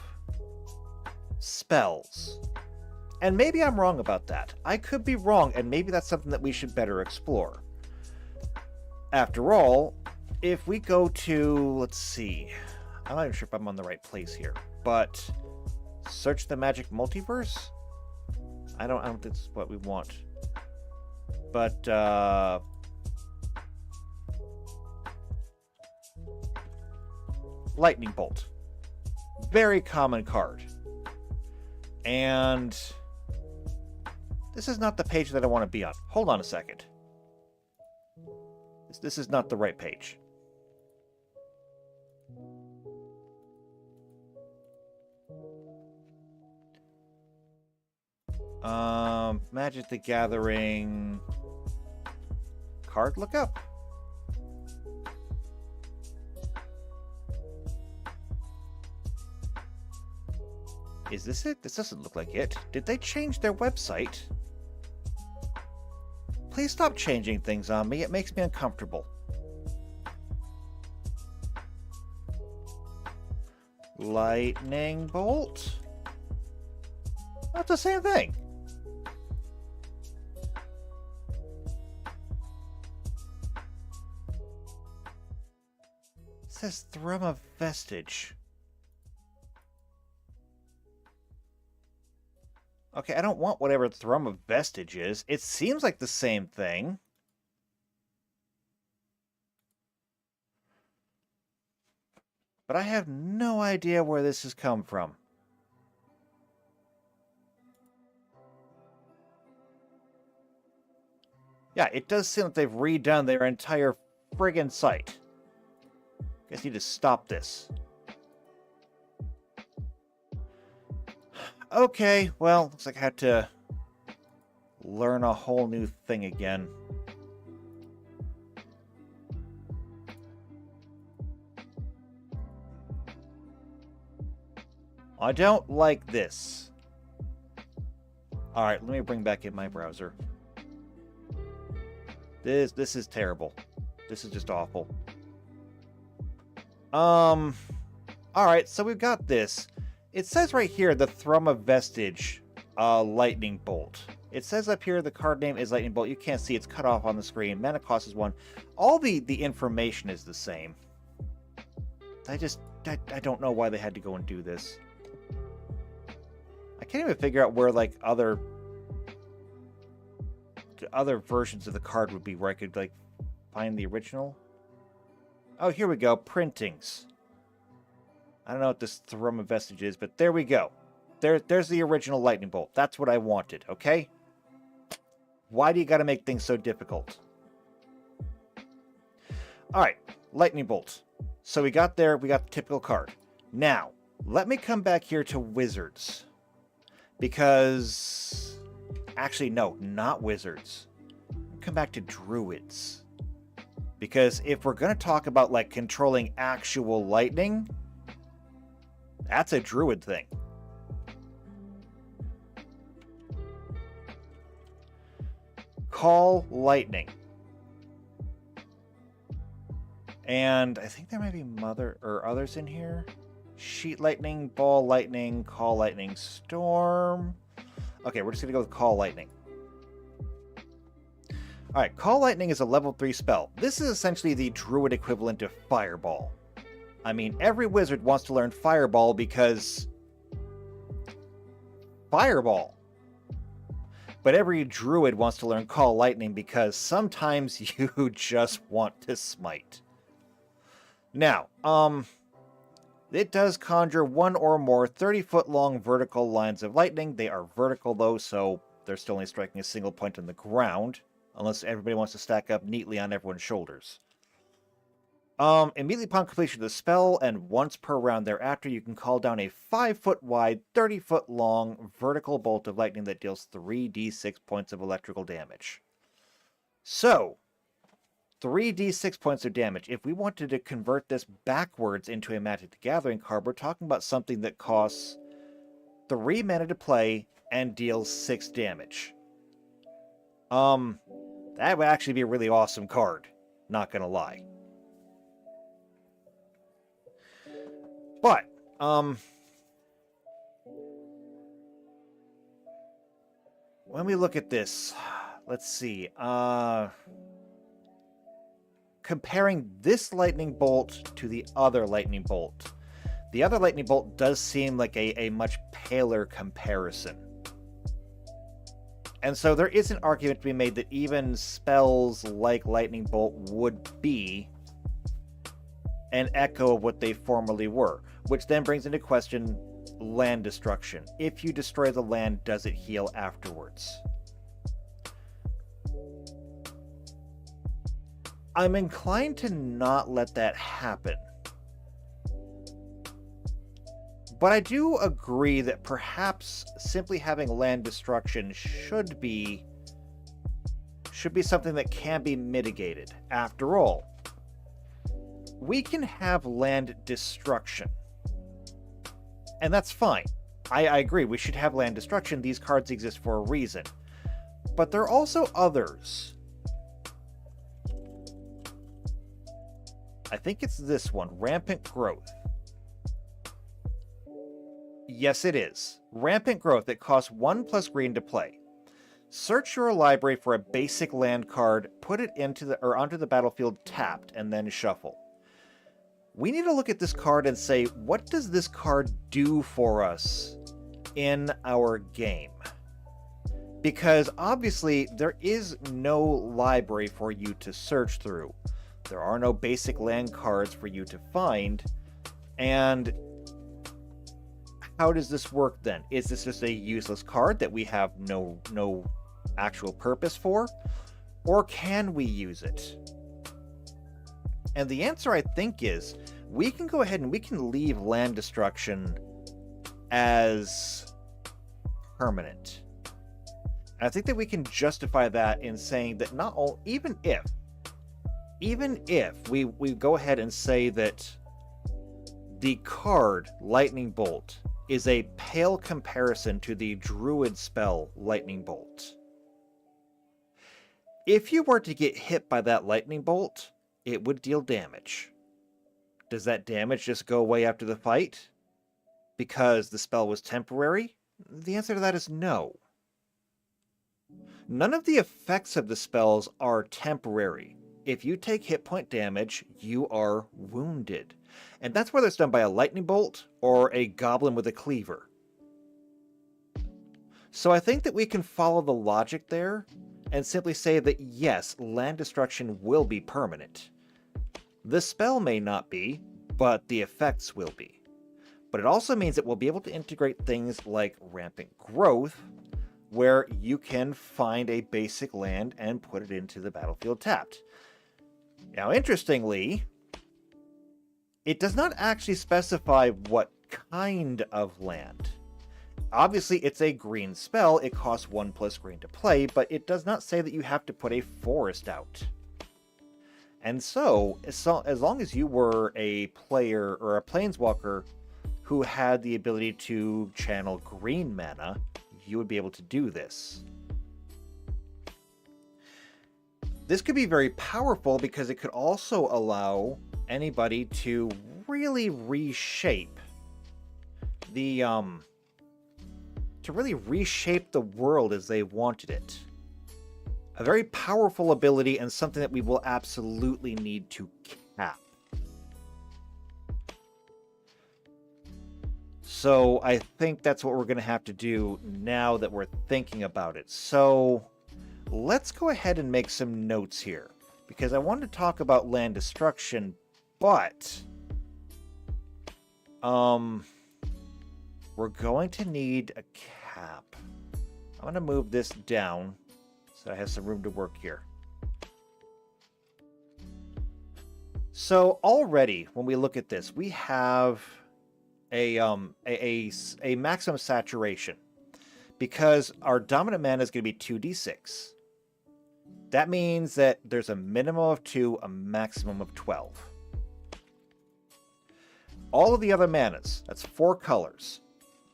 spells. And maybe I'm wrong about that. I could be wrong, and maybe that's something that we should better explore. After all, if we go to, let's see, I'm not even sure if I'm on the right place here, but search the magic multiverse? I don't think this is what we want. But, Lightning Bolt. Very common card. And this is not the page that I want to be on. Hold on a second. This is not the right page. Magic the Gathering card lookup. Is this it? This doesn't look like it. Did they change their website? Please stop changing things on me. It makes me uncomfortable. Lightning Bolt? That's the same thing. It says Thrum of Vestige. Okay, I don't want whatever Thrum of Vestige is. It seems like the same thing. But I have no idea where this has come from. Yeah, it does seem like they've redone their entire friggin' site. Guess need to stop this. Okay, well, looks like I had to learn a whole new thing again. I don't like this. Alright, let me bring back in my browser. This is terrible. This is just awful. Alright, so we've got this. It says right here, the Thrum of Vestige, Lightning Bolt. It says up here the card name is Lightning Bolt. You can't see, it's cut off on the screen. Mana cost is 1. All the information is the same. I don't know why they had to go and do this. I can't even figure out where, like, other versions of the card would be where I could, like, find the original. Oh, here we go. Printings. I don't know what this Thrum of Vestige is, but there we go. There's the original Lightning Bolt. That's what I wanted, okay? Why do you gotta make things so difficult? Alright, Lightning Bolt. So we got the typical card. Now, let me come back here to Wizards. Because... Actually, no, not Wizards. Come back to Druids. Because if we're gonna talk about, like, controlling actual lightning... That's a Druid thing. Call Lightning. And I think there might be others in here. Sheet Lightning, Ball Lightning, Call Lightning, Storm. Okay, we're just going to go with Call Lightning. Alright, Call Lightning is a level 3 spell. This is essentially the Druid equivalent of Fireball. I mean, every wizard wants to learn Fireball because... Fireball! But every druid wants to learn Call Lightning because sometimes you just want to smite. Now, it does conjure one or more 30-foot long vertical lines of lightning. They are vertical though, so they're still only striking a single point on the ground, unless everybody wants to stack up neatly on everyone's shoulders. Immediately upon completion of the spell, and once per round thereafter, you can call down a 5-foot wide, 30-foot long vertical bolt of lightning that deals 3d6 points of electrical damage. So, 3d6 points of damage. If we wanted to convert this backwards into a Magic the Gathering card, we're talking about something that costs 3 mana to play and deals 6 damage. That would actually be a really awesome card, not gonna lie. But, when we look at this, let's see, comparing this lightning bolt to the other lightning bolt, the other lightning bolt does seem like a much paler comparison. And so there is an argument to be made that even spells like lightning bolt would be an echo of what they formerly were, which then brings into question land destruction. If you destroy the land, does it heal afterwards? I'm inclined to not let that happen. But I do agree that perhaps simply having land destruction should be something that can be mitigated. After all, we can have land destruction. And that's fine. I agree, we should have land destruction. These cards exist for a reason. But there are also others. I think it's this one, Rampant Growth. Yes, it is. Rampant Growth that costs 1+ green to play. Search your library for a basic land card, put it onto the battlefield tapped, and then shuffle. We need to look at this card and say, what does this card do for us in our game? Because obviously there is no library for you to search through. There are no basic land cards for you to find. And how does this work then? Is this just a useless card that we have no actual purpose for? Or can we use it? And the answer, I think, is we can go ahead and we can leave land destruction as permanent. And I think that we can justify that in saying that even if we go ahead and say that the card Lightning Bolt is a pale comparison to the Druid spell Lightning Bolt. If you were to get hit by that Lightning Bolt, it would deal damage. Does that damage just go away after the fight because the spell was temporary? The answer to that is no. None of the effects of the spells are temporary. If you take hit point damage, you are wounded. And that's whether it's done by a lightning bolt or a goblin with a cleaver. So I think that we can follow the logic there and simply say that yes, land destruction will be permanent. The spell may not be, but the effects will be. But it also means that we'll be able to integrate things like Rampant Growth, where you can find a basic land and put it into the battlefield tapped. Now, interestingly, it does not actually specify what kind of land. Obviously, it's a green spell. It costs 1+ green to play, but it does not say that you have to put a forest out. And so, as long as you were a player or a planeswalker who had the ability to channel green mana, you would be able to do this. This could be very powerful because it could also allow anybody to really reshape the world as they wanted it. A very powerful ability and something that we will absolutely need to cap. So I think that's what we're going to have to do now that we're thinking about it. So let's go ahead and make some notes here, because I wanted to talk about land destruction, but we're going to need a cap. I'm going to move this down so I have some room to work here. So already, when we look at this, we have a maximum saturation because our dominant mana is going to be 2d6. That means that there's a minimum of 2, a maximum of 12. All of the other manas, that's 4 colors,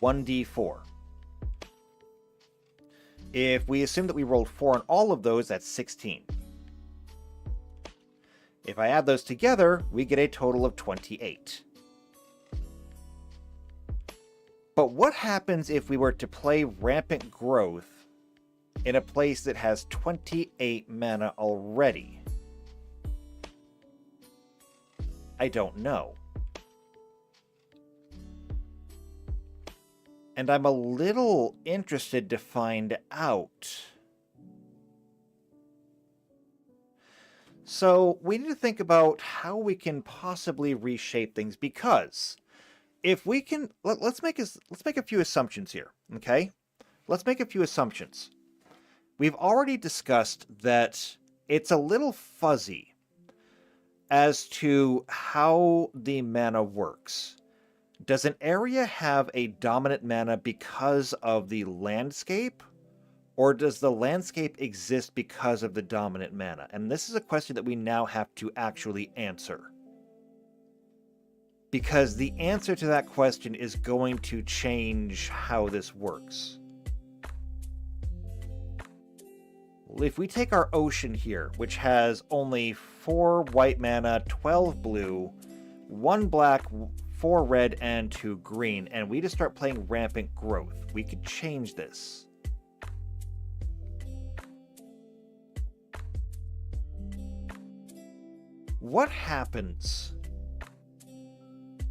1d4. If we assume that we rolled 4 on all of those, that's 16. If I add those together, we get a total of 28. But what happens if we were to play Rampant Growth in a place that has 28 mana already? I don't know. And I'm a little interested to find out. So we need to think about how we can possibly reshape things, because if we can, let's make a few assumptions here, okay? Let's make a few assumptions. We've already discussed that it's a little fuzzy as to how the mana works. Does an area have a dominant mana because of the landscape? Or does the landscape exist because of the dominant mana? And this is a question that we now have to actually answer. Because the answer to that question is going to change how this works. If we take our ocean here, which has only 4 white mana, 12 blue, 1 black, 4 red, and 2 green, and we just start playing Rampant Growth, we could change this. What happens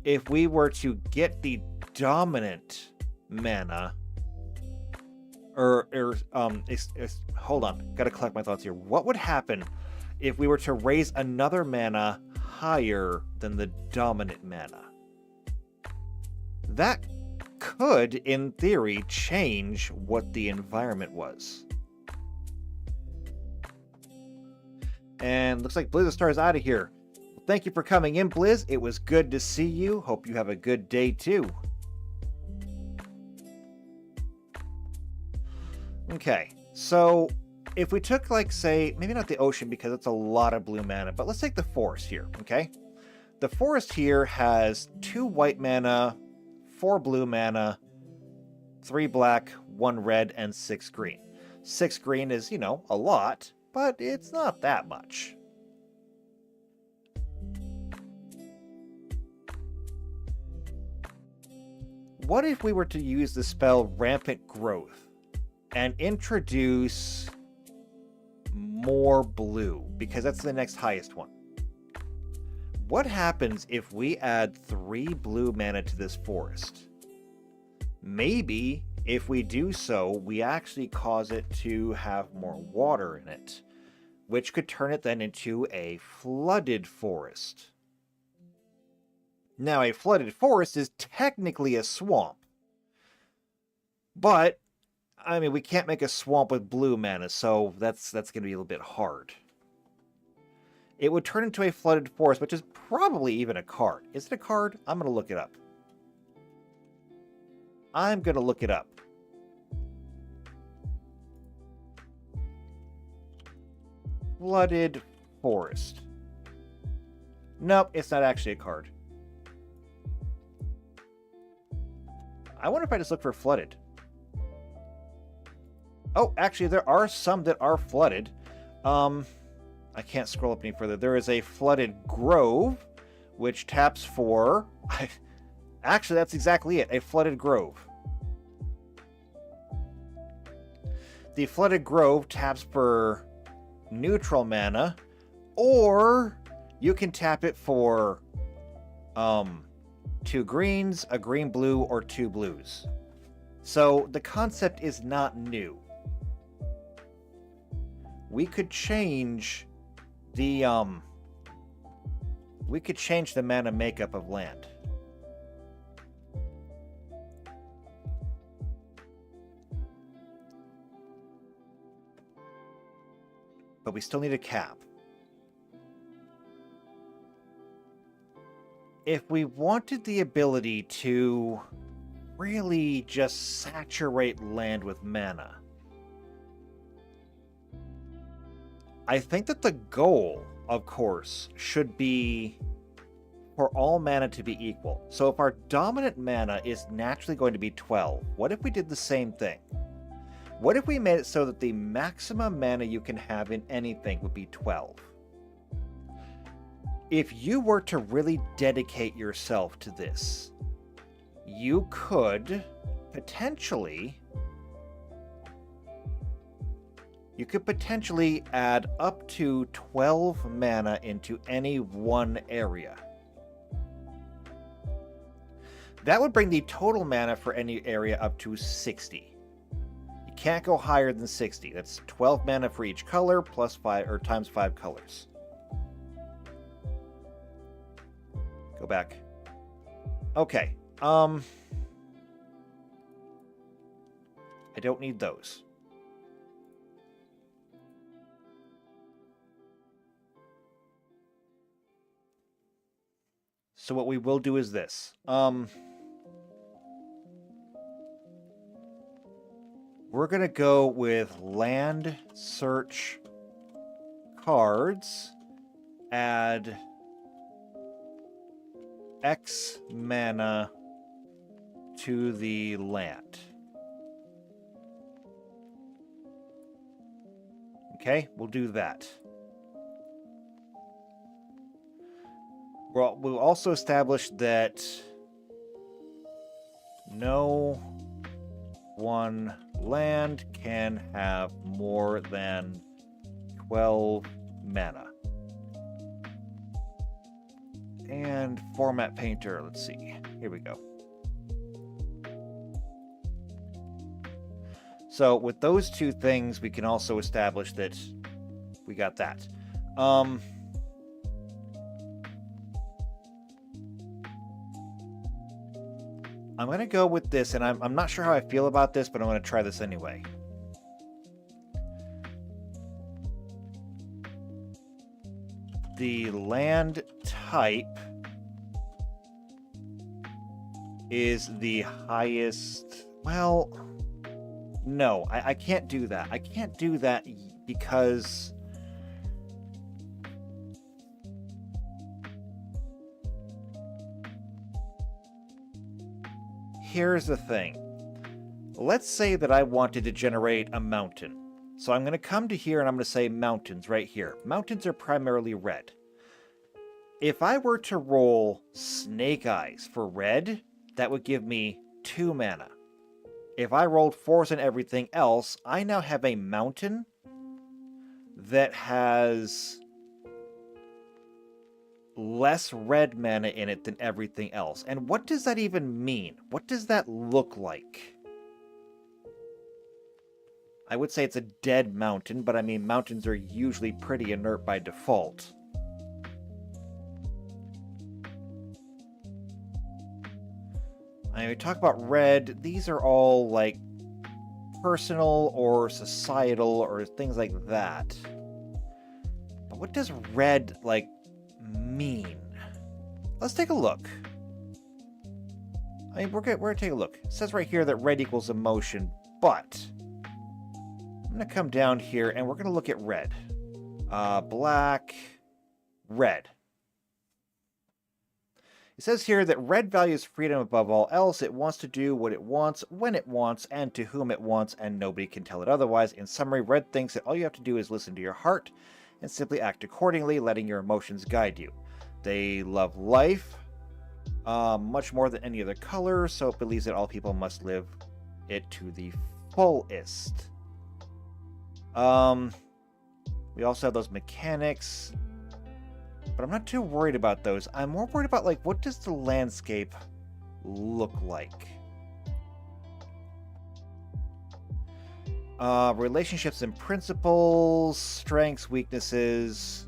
if we were to get the dominant mana, hold on, gotta collect my thoughts here. What would happen if we were to raise another mana higher than the dominant mana? That could, in theory, change what the environment was. And looks like Blizz Star is out of here. Thank you for coming in, Blizz. It was good to see you. Hope you have a good day, too. Okay, so if we took, like, say, maybe not the ocean because it's a lot of blue mana, but let's take the forest here, okay? The forest here has 2 white mana, 4 blue mana, 3 black, 1 red, and 6 green. 6 green is, you know, a lot, but it's not that much. What if we were to use the spell Rampant Growth and introduce more blue, because that's the next highest one? What happens if we add 3 blue mana to this forest? Maybe if we do so, we actually cause it to have more water in it, which could turn it then into a flooded forest. Now, a flooded forest is technically a swamp, but I mean, we can't make a swamp with blue mana, so that's going to be a little bit hard. It would turn into a flooded forest, which is probably even a card. Is it a card? I'm going to look it up. I'm going to look it up. Flooded forest. Nope, it's not actually a card. I wonder if I just look for flooded. Oh, actually, there are some that are flooded. I can't scroll up any further. There is a flooded grove, which taps for... Actually, that's exactly it. A flooded grove. The flooded grove taps for neutral mana, or you can tap it for 2 greens, a green blue, or 2 blues. So the concept is not new. We could change the mana makeup of land. But we still need a cap. If we wanted the ability to really just saturate land with mana, I think that the goal, of course, should be for all mana to be equal. So if our dominant mana is naturally going to be 12, what if we did the same thing? What if we made it so that the maximum mana you can have in anything would be 12? If you were to really dedicate yourself to this, you could potentially add up to 12 mana into any one area. That would bring the total mana for any area up to 60. You can't go higher than 60. That's 12 mana for each color plus 5 or times 5 colors. Go back. Okay. I don't need those. So what we will do is this. We're going to go with land search cards. Add X mana to the land. Okay, we'll do that. We'll also establish that no one land can have more than 12 mana. And format painter, let's see. Here we go. So with those two things, we can also establish that we got that. I'm going to go with this, and I'm not sure how I feel about this, but I'm going to try this anyway. The land type is the highest... Well, no, I can't do that. I can't do that because... Here's the thing. Let's say that I wanted to generate a mountain. So I'm going to come to here and I'm going to say mountains right here. Mountains are primarily red. If I were to roll Snake Eyes for red, that would give me 2 mana. If I rolled 4s and everything else, I now have a mountain that has less red mana in it than everything else. And what does that even mean? What does that look like? I would say it's a dead mountain, but I mean, mountains are usually pretty inert by default. I mean, we talk about red, these are all like personal or societal or things like that. But what does red like mean? Let's take a look. I mean, we're gonna take a look. It says right here that red equals emotion, but I'm gonna come down here and we're gonna look at red. Black, red. It says here that red values freedom above all else. It wants to do what it wants, when it wants, and to whom it wants, and nobody can tell it otherwise. In summary, red thinks that all you have to do is listen to your heart and simply act accordingly, letting your emotions guide you. They love life much more than any other color, so it believes that all people must live it to the fullest. We also have those mechanics, but I'm not too worried about those. I'm more worried about, like, what does the landscape look like? Relationships and principles, strengths, weaknesses.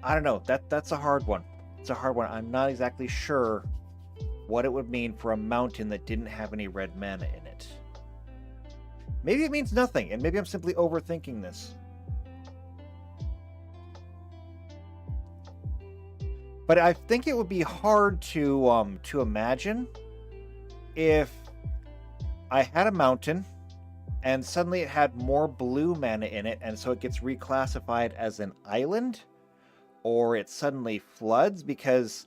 I don't know. That's a hard one. It's a hard one. I'm not exactly sure what it would mean for a mountain that didn't have any red mana in it. Maybe it means nothing, and maybe I'm simply overthinking this. But I think it would be hard to imagine if I had a mountain and suddenly it had more blue mana in it, and so it gets reclassified as an island, or it suddenly floods, because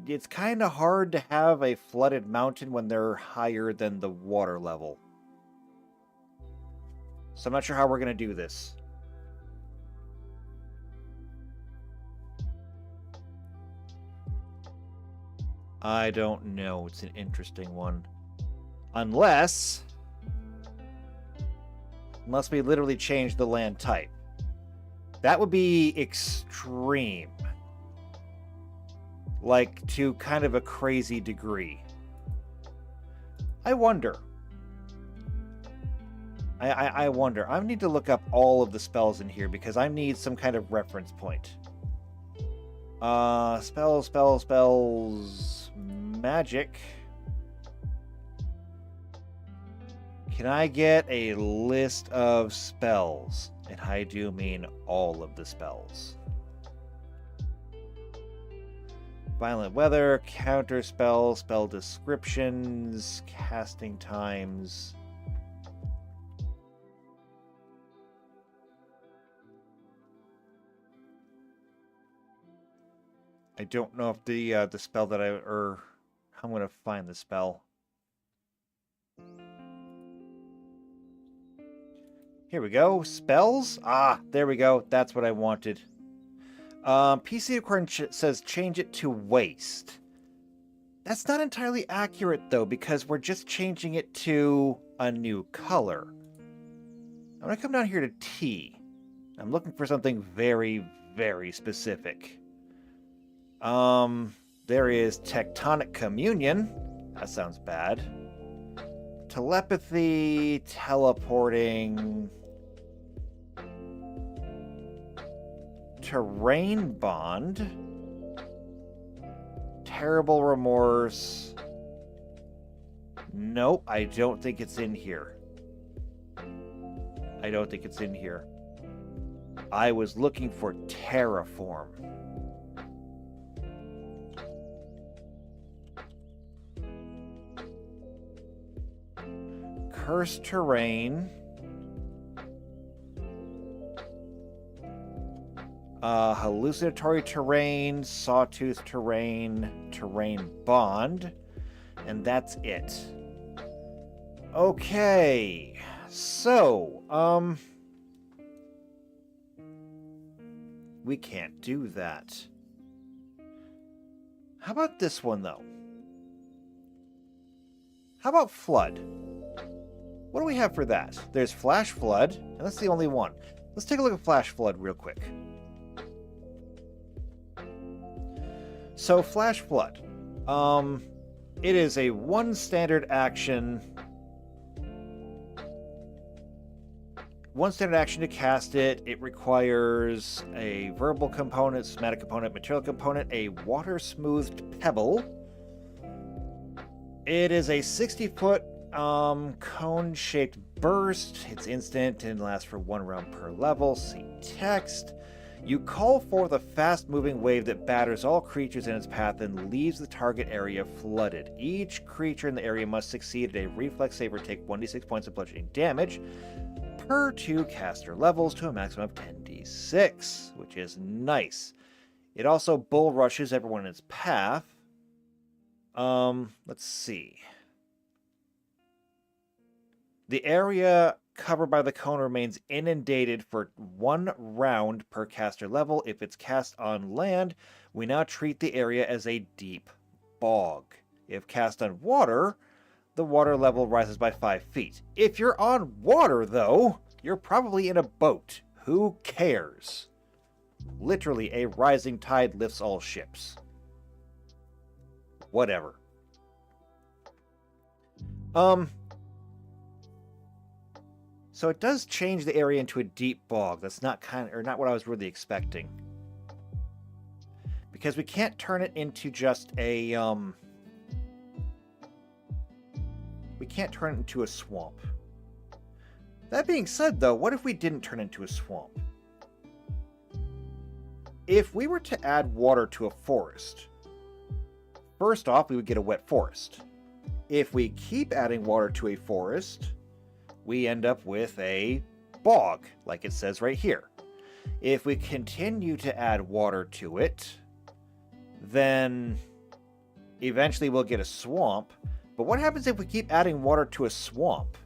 it's kind of hard to have a flooded mountain when they're higher than the water level. So I'm not sure how we're going to do this. I don't know. It's an interesting one. Unless we literally change the land type. That would be extreme. Like, to kind of a crazy degree. I wonder. I wonder. I need to look up all of the spells in here because I need some kind of reference point. Spells. Magic. Can I get a list of spells? And I do mean all of the spells. Violent weather, counter spell, spell descriptions, casting times. I don't know if the spell that I'm going to find the spell. Here we go. Spells? Ah, there we go. That's what I wanted. PC Unicorn says change it to waste. That's not entirely accurate, though, because we're just changing it to a new color. I'm going to come down here to T. I'm looking for something very, very specific. There is Tectonic Communion. That sounds bad. Telepathy, teleporting... Terrain Bond, Terrible Remorse. Nope, I don't think it's in here. I don't think it's in here. I was looking for Terraform. Cursed Terrain. Hallucinatory Terrain, Sawtooth Terrain, Terrain Bond, and that's it. Okay, so, we can't do that. How about this one, though? How about Flood? What do we have for that? There's Flash Flood, and that's the only one. Let's take a look at Flash Flood real quick. So, Flash Flood. It is a one standard action. One standard action to cast it. It requires a verbal component, somatic component, material component, a water-smoothed pebble. It is a 60-foot cone-shaped burst. It's instant and lasts for 1 round per level. See text. You call forth a fast-moving wave that batters all creatures in its path and leaves the target area flooded. Each creature in the area must succeed at a reflex save or take 1d6 points of bludgeoning damage per 2 caster levels to a maximum of 10d6, which is nice. It also bull rushes everyone in its path. Let's see. The area covered by the cone remains inundated for 1 round per caster level. If it's cast on land, we now treat the area as a deep bog. If cast on water, the water level rises by 5 feet. If you're on water, though, you're probably in a boat. Who cares? Literally, a rising tide lifts all ships. Whatever. So it does change the area into a deep bog. That's not not what I was really expecting. Because we can't turn it into just a we can't turn it into a swamp. That being said, though, what if we didn't turn it into a swamp? If we were to add water to a forest, first off, we would get a wet forest. If we keep adding water to a forest, we end up with a bog, like it says right here. If we continue to add water to it, then eventually we'll get a swamp. But what happens if we keep adding water to a swamp?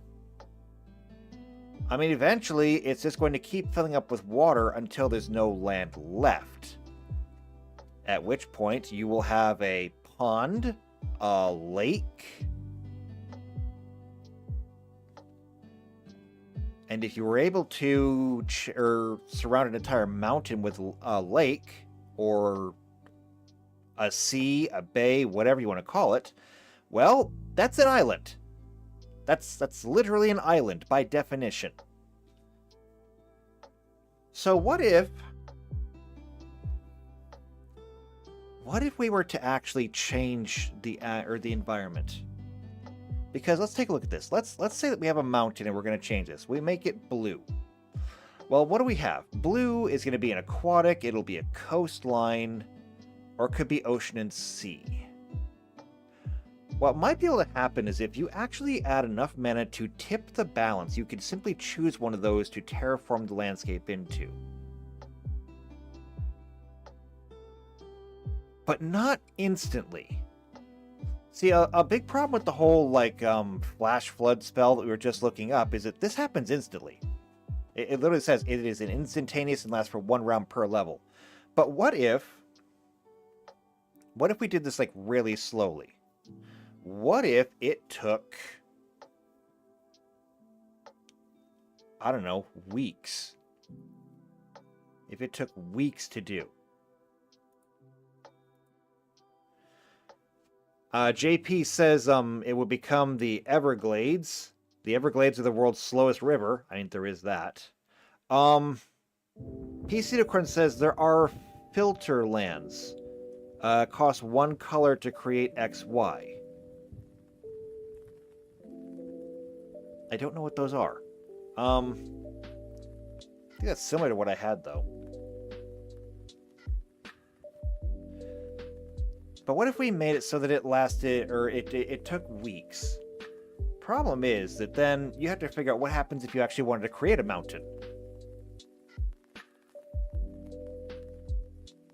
I mean, eventually it's just going to keep filling up with water until there's no land left. At which point you will have a pond, a lake. And if you were able to surround an entire mountain with a lake or a sea, a bay, whatever you want to call it, well, that's an island. That's literally an island by definition. So what if we were to actually change the environment? Because let's take a look at this. Let's say that we have a mountain and we're going to change this. We make it blue. Well, what do we have? Blue is going to be an aquatic, it'll be a coastline, or it could be ocean and sea. What might be able to happen is if you actually add enough mana to tip the balance, you can simply choose one of those to terraform the landscape into. But not instantly. See, a big problem with the whole, like, flash flood spell that we were just looking up is that this happens instantly. It literally says it is an instantaneous and lasts for 1 round per level. But what if we did this, like, really slowly? What if it took, I don't know, weeks? If it took weeks to do. JP says it would become the Everglades. The Everglades are the world's slowest river. I mean, there is that. PC Unicorn says there are filter lands. Cost 1 color to create XY. I don't know what those are. I think that's similar to what I had, though. But what if we made it so that it lasted, or it took weeks? Problem is that then you have to figure out what happens if you actually wanted to create a mountain.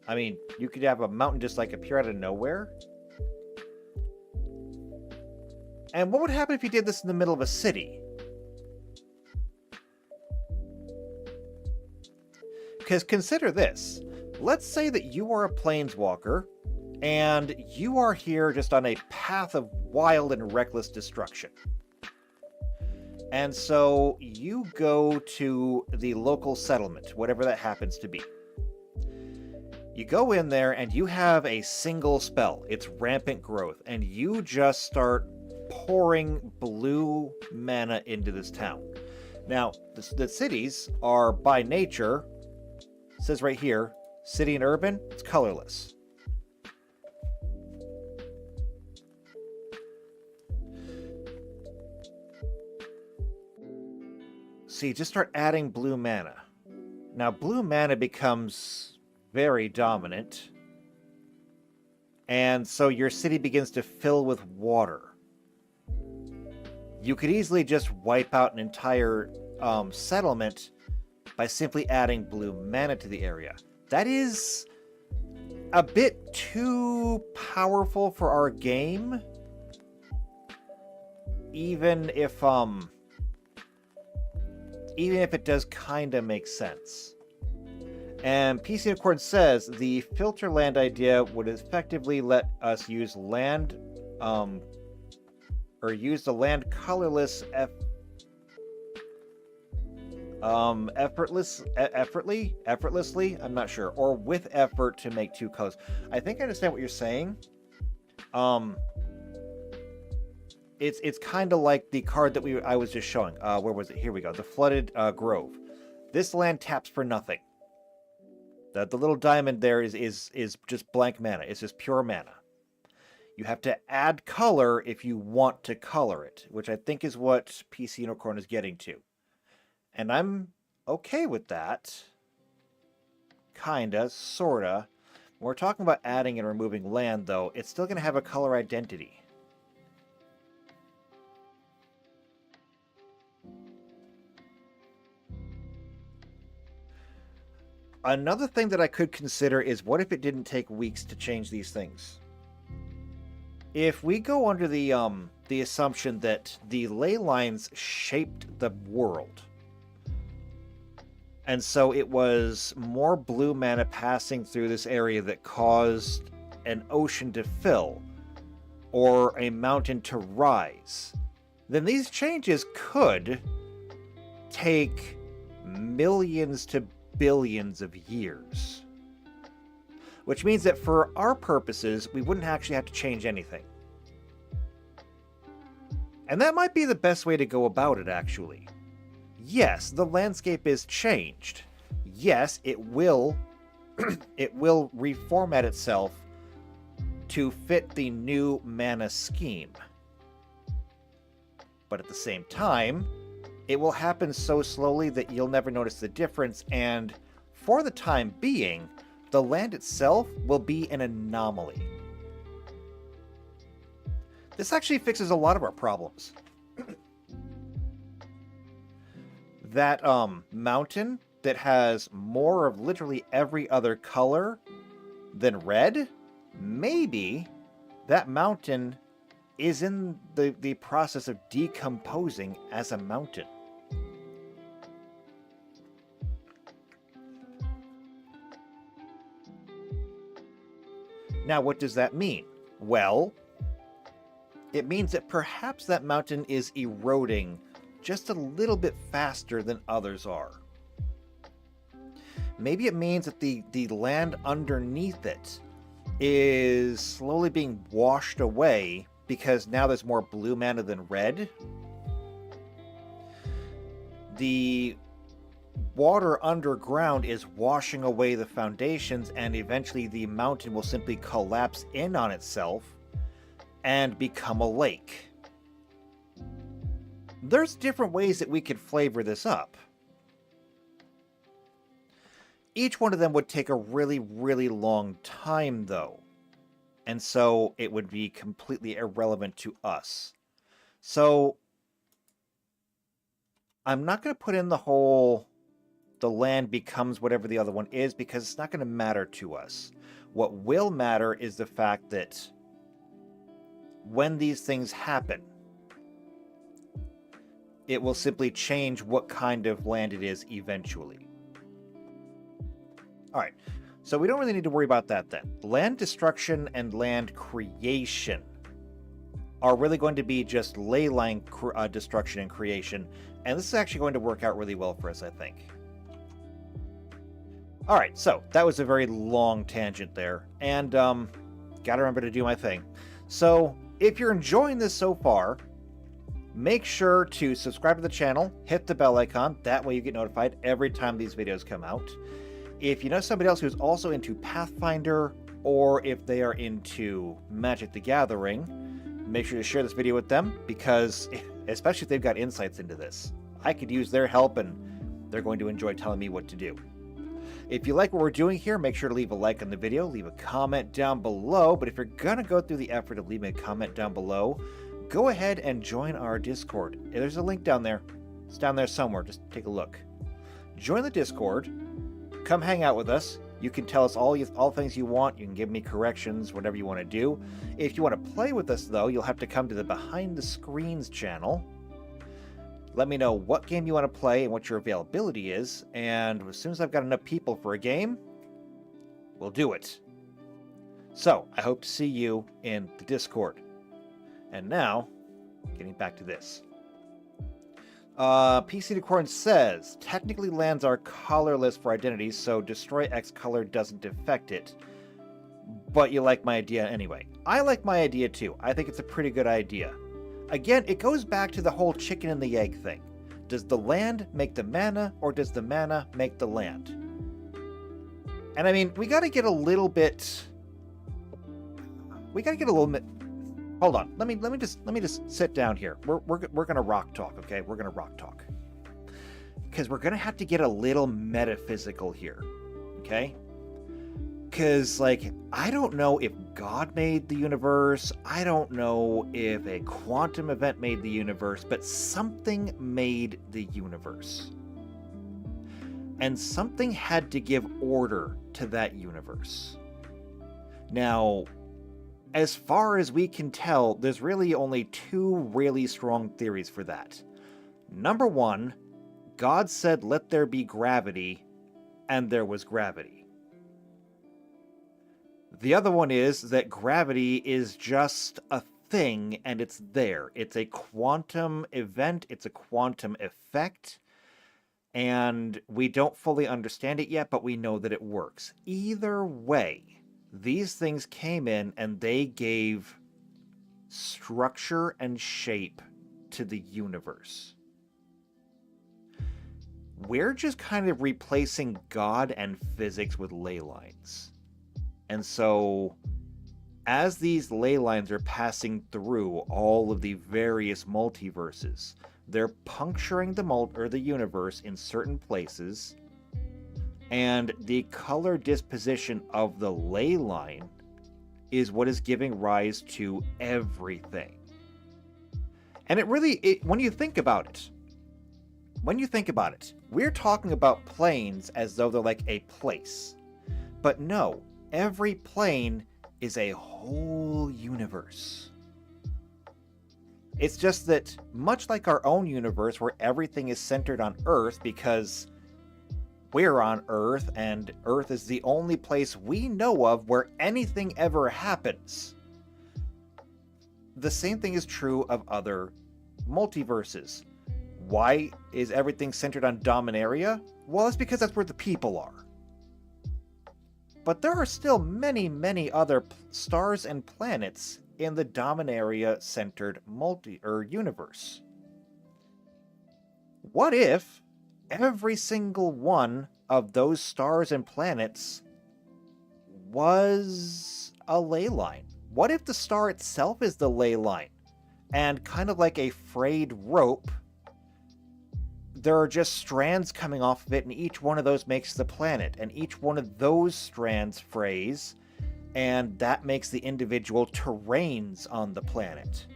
I mean, you could have a mountain just like appear out of nowhere. And what would happen if you did this in the middle of a city? Because consider this. Let's say that you are a planeswalker, and you are here just on a path of wild and reckless destruction. And so you go to the local settlement, whatever that happens to be. You go in there and you have a single spell. It's Rampant Growth, and you just start pouring blue mana into this town. Now, the cities are by nature, it says right here, city and urban, it's colorless. So you just start adding blue mana. Now, blue mana becomes very dominant. And so your city begins to fill with water. You could easily just wipe out an entire settlement by simply adding blue mana to the area. That is a bit too powerful for our game. Even if it does kind of make sense. And PC Unicorn says the filter land idea would effectively let us use land, or use the land colorless effortlessly, I'm not sure, or with effort to make 2 colors. I think I understand what you're saying. It's kind of like the card that I was just showing. Where was it? Here we go. The Flooded Grove. This land taps for nothing. The little diamond there is just blank mana. It's just pure mana. You have to add color if you want to color it, which I think is what PC Unicorn is getting to. And I'm okay with that. Kinda, sorta. When we're talking about adding and removing land, though, it's still going to have a color identity. Another thing that I could consider is what if it didn't take weeks to change these things? If we go under the assumption that the ley lines shaped the world, and so it was more blue mana passing through this area that caused an ocean to fill, or a mountain to rise, then these changes could take millions to billions of years. which means that for our purposes, we wouldn't actually have to change anything. And that might be the best way to go about it, actually. Yes, the landscape is changed. Yes, it will it will reformat itself to fit the new mana scheme. But at the same time, it will happen so slowly that you'll never notice the difference, and for the time being, the land itself will be an anomaly. This actually fixes a lot of our problems. That mountain that has more of literally every other color than red, maybe that mountain is in the process of decomposing as a mountain. Now, what does that mean? Well, it means that perhaps that mountain is eroding just a little bit faster than others are. Maybe it means that the land underneath it is slowly being washed away because now there's more blue mana than red. The water underground is washing away the foundations, and eventually the mountain will simply collapse in on itself and become a lake. There's different ways that we could flavor this up. Each one of them would take a really, really long time, though. And so it would be completely irrelevant to us. So I'm not going to put in the land becomes whatever the other one is, because it's not going to matter to us. What will matter is the fact that when these things happen, it will simply change what kind of land it is eventually. All right, so we don't really need to worry about that then. Land destruction and land creation are really going to be just ley line destruction and creation, and this is actually going to work out really well for us, I think. All right, so that was a very long tangent there, and gotta remember to do my thing. So if you're enjoying this so far, make sure to subscribe to the channel, hit the bell icon, that way you get notified every time these videos come out. If you know somebody else who's also into Pathfinder, or if they are into Magic the Gathering, make sure to share this video with them, because especially if they've got insights into this, I could use their help and they're going to enjoy telling me what to do. If you like what we're doing here, make sure to leave a like on the video, leave a comment down below, but if you're gonna go through the effort of leaving a comment down below, go ahead and join our Discord. There's a link down there. It's down there somewhere. Just take a look. Join the Discord. Come hang out with us. You can tell us all things you want. You can give me corrections, whatever you want to do. If you want to play with us, though, you'll have to come to the Behind the Screens channel. Let me know what game you want to play and what your availability is, and as soon as I've got enough people for a game, we'll do it. So, I hope to see you in the Discord. And now, getting back to this. PC Decorn says, technically lands are colorless for identities, so destroy X color doesn't affect it. But you like my idea anyway. I like my idea too. I think it's a pretty good idea. Again, it goes back to the whole chicken and the egg thing. Does the land make the mana, or does the mana make the land? And I mean, we gotta get a little bit... Hold on. Let me just sit down here. We're gonna rock talk, okay? We're gonna rock talk. Because we're gonna have to get a little metaphysical here, okay? Because, like, I don't know if God made the universe. I don't know if a quantum event made the universe, but something made the universe. And something had to give order to that universe. Now, as far as we can tell, there's really only two really strong theories for that. Number one, God said, "Let there be gravity," and there was gravity. The other one is that gravity is just a thing, and it's there. It's a quantum event, it's a quantum effect, and we don't fully understand it yet, but we know that it works. Either way, these things came in and they gave structure and shape to the universe. We're just kind of replacing God and physics with ley lines. And so, as these ley lines are passing through all of the various multiverses, they're puncturing the universe in certain places, and the color disposition of the ley line is what is giving rise to everything. And when you think about it, we're talking about planes as though they're like a place. But no, every plane is a whole universe. It's just that, much like our own universe where everything is centered on Earth because we're on Earth and Earth is the only place we know of where anything ever happens, the same thing is true of other multiverses. Why is everything centered on Dominaria? Well, it's because that's where the people are. But there are still many, many other stars and planets in the Dominaria-centered universe. What if every single one of those stars and planets was a ley line? What if the star itself is the ley line? And kind of like a frayed rope, there are just strands coming off of it, and each one of those makes the planet, and each one of those strands frays, and that makes the individual terrains on the planet.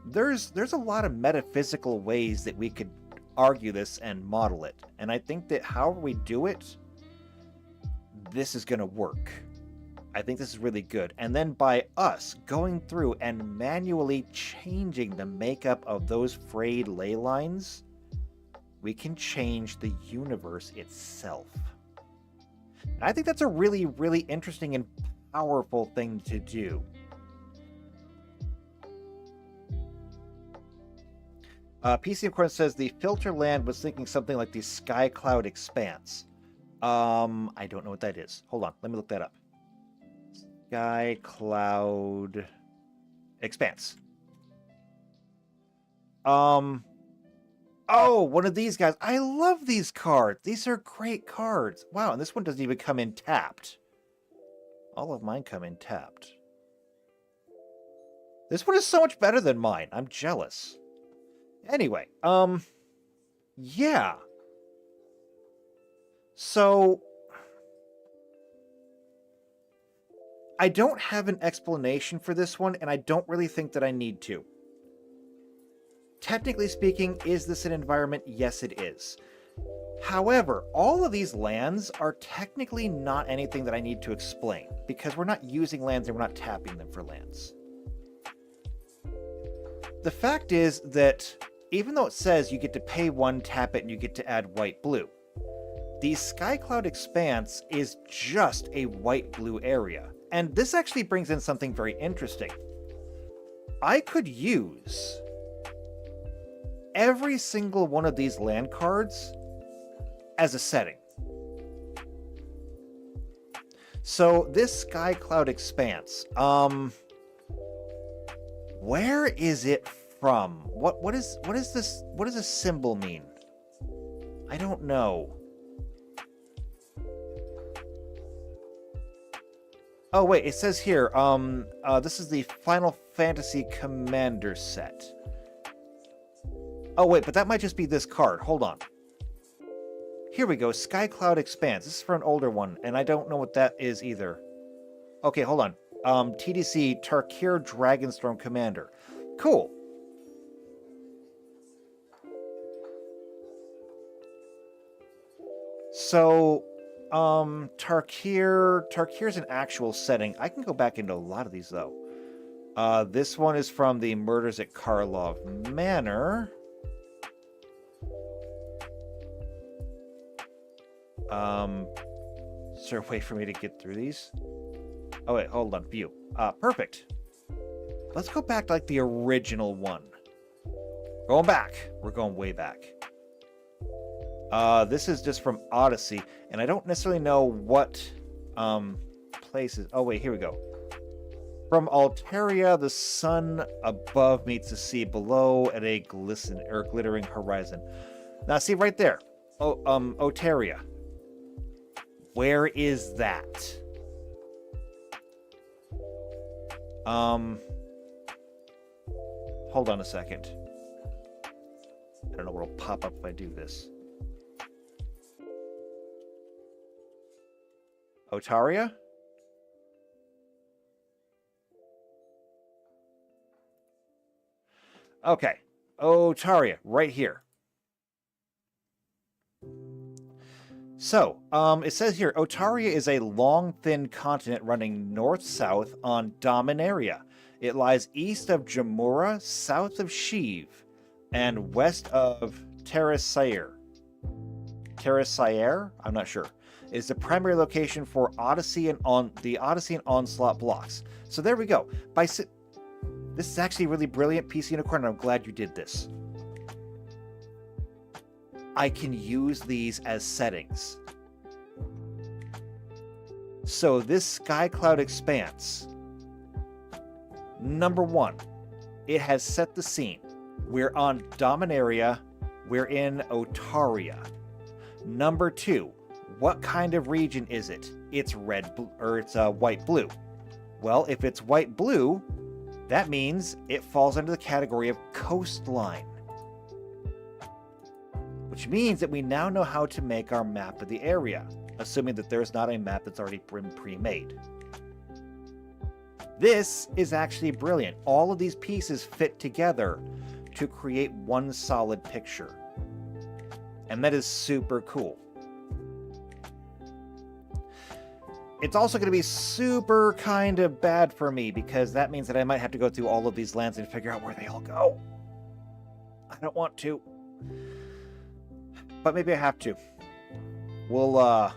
There's a lot of metaphysical ways that we could argue this and model it, and I think that however we do it, this is going to work. I think this is really good. And then by us going through and manually changing the makeup of those frayed ley lines, we can change the universe itself. And I think that's a really, really interesting and powerful thing to do. PC of course says the filter land was thinking something like the sky cloud expanse. I don't know what that is. Hold on, let me look that up. Sky cloud expanse. Oh, one of these guys. I love these cards. These are great cards. Wow, and this one doesn't even come in tapped. All of mine come in tapped. This one is so much better than mine. I'm jealous. Anyway, yeah. So, I don't have an explanation for this one, and I don't really think that I need to. Technically speaking, is this an environment? Yes, it is. However, all of these lands are technically not anything that I need to explain, because we're not using lands and we're not tapping them for lands. The fact is that, even though it says you get to pay one, tap it, and you get to add white-blue, the Sky Cloud Expanse is just a white-blue area. And this actually brings in something very interesting. I could use every single one of these land cards as a setting. So this Sky Cloud Expanse, where is it from? What is this? What does this symbol mean? I don't know. Oh wait, it says here, this is the Final Fantasy Commander set. Oh wait, but that might just be this card. Hold on. Here we go, Sky Cloud Expanse. This is for an older one, and I don't know what that is either. Okay, hold on. TDC Tarkir Dragonstorm Commander. Cool. So, Tarkir's an actual setting. I can go back into a lot of these, though. This one is from the Murders at Karlov Manor. Is there a way for me to get through these? Oh, wait, hold on. View. Perfect. Let's go back to, like, the original one. Going back. We're going way back. This is just from Odyssey, and I don't necessarily know what places. Oh, wait, here we go. From Altaria, the sun above meets the sea below at a glittering horizon. Now, see right there. Oh, Altaria. Where is that? Hold on a second. I don't know what'll pop up if I do this. Otaria? Okay. Otaria, right here. So, it says here, Otaria is a long, thin continent running north-south on Dominaria. It lies east of Jamura, south of Sheev, and west of Terrasair. Terrasair? I'm not sure. It is the primary location for Odyssey and the Odyssey and Onslaught blocks. So there we go. This is actually really brilliant, PC Unicorn, and I'm glad you did this. I can use these as settings. So this Sky Cloud Expanse. Number one, it has set the scene. We're on Dominaria. We're in Otaria. Number two, what kind of region is it? It's it's white-blue. Well, if it's white-blue, that means it falls under the category of coastline. Which means that we now know how to make our map of the area, assuming that there's not a map that's already been pre-made. This is actually brilliant. All of these pieces fit together to create one solid picture. And that is super cool. It's also going to be super kind of bad for me, because that means that I might have to go through all of these lands and figure out where they all go. I don't want to. But maybe I have to. We'll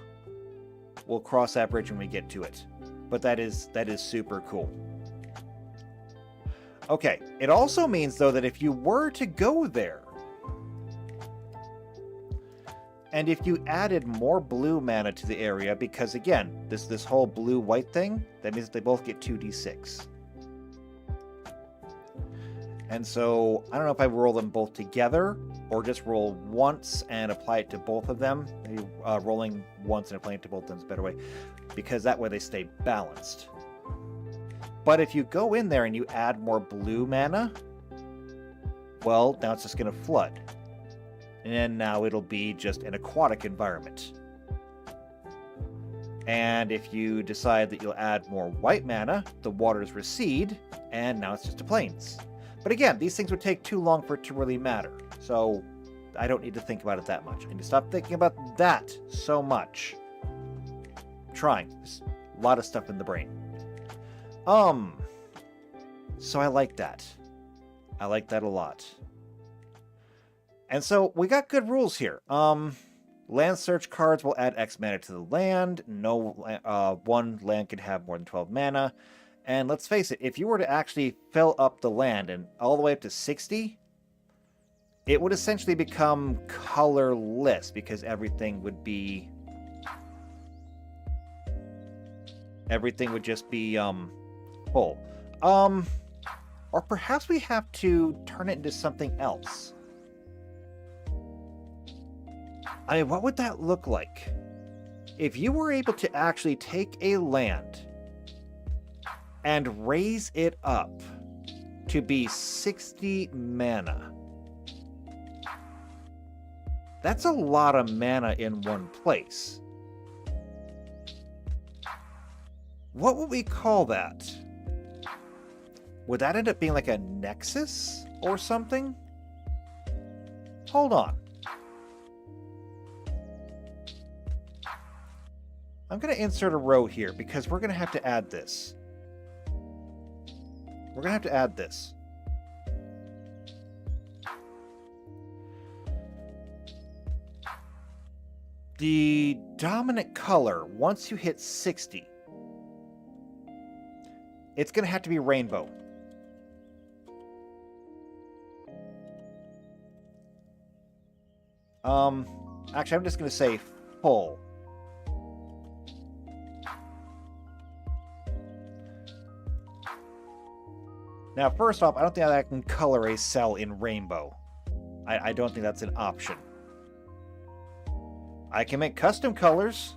cross that bridge when we get to it. But that is super cool. Okay, it also means though that if you were to go there, and if you added more blue mana to the area, because again, this whole blue-white thing, that means that they both get 2d6. And so, I don't know if I roll them both together, or just roll once and apply it to both of them. Maybe rolling once and applying it to both of them is a better way, because that way they stay balanced. But if you go in there and you add more blue mana, well, now it's just going to flood. And now it'll be just an aquatic environment. And if you decide that you'll add more white mana, the waters recede, and now it's just a plains. But again, these things would take too long for it to really matter. So I don't need to think about it that much. I need to stop thinking about that so much. I'm trying. There's a lot of stuff in the brain. So I like that. I like that a lot. And so we got good rules here. Land search cards will add X mana to the land. No one land can have more than 12 mana. And let's face it, if you were to actually fill up the land and all the way up to 60, it would essentially become colorless, because everything would just be full. Or perhaps we have to turn it into something else. I mean, what would that look like? If you were able to actually take a land and raise it up to be 60 mana. That's a lot of mana in one place. What would we call that? Would that end up being like a nexus or something? Hold on. I'm going to insert a row here because we're going to have to add this. We're going to have to add this. The dominant color, once you hit 60, it's going to have to be rainbow. Actually, I'm just going to say full. Now, first off, I don't think I can color a cell in rainbow. I don't think that's an option. I can make custom colors,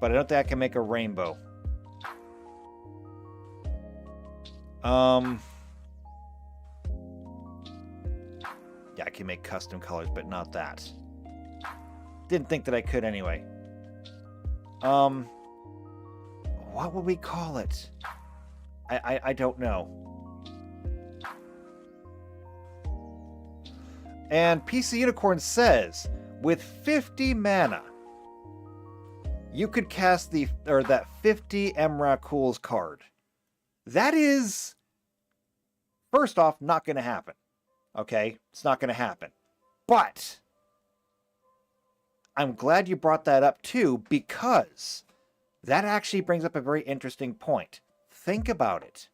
but I don't think I can make a rainbow. Yeah, I can make custom colors, but not that. Didn't think that I could anyway. What would we call it? I don't know. And PC Unicorn says, with 50 mana, you could cast that 50 Emrakul's card. That is, first off, not going to happen. Okay? It's not going to happen. But I'm glad you brought that up too, because that actually brings up a very interesting point. Think about it.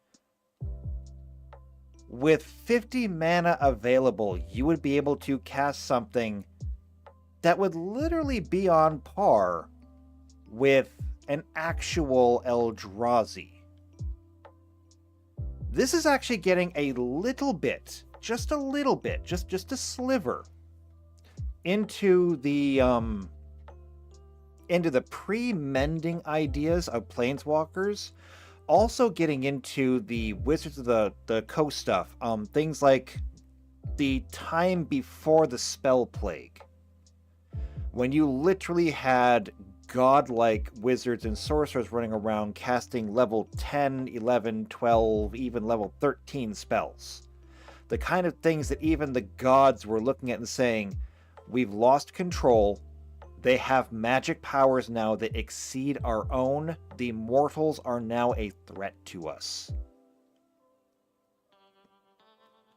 With 50 mana available, you would be able to cast something that would literally be on par with an actual Eldrazi. This is actually getting a little bit, just a little bit, just a sliver into the pre-mending ideas of Planeswalkers. Also getting into the Wizards of the Coast stuff. Things like the time before the Spell Plague, when you literally had godlike wizards and sorcerers running around casting level 10, 11, 12, even level 13 spells. The kind of things that even the gods were looking at and saying, we've lost control. They have magic powers now that exceed our own. The mortals are now a threat to us.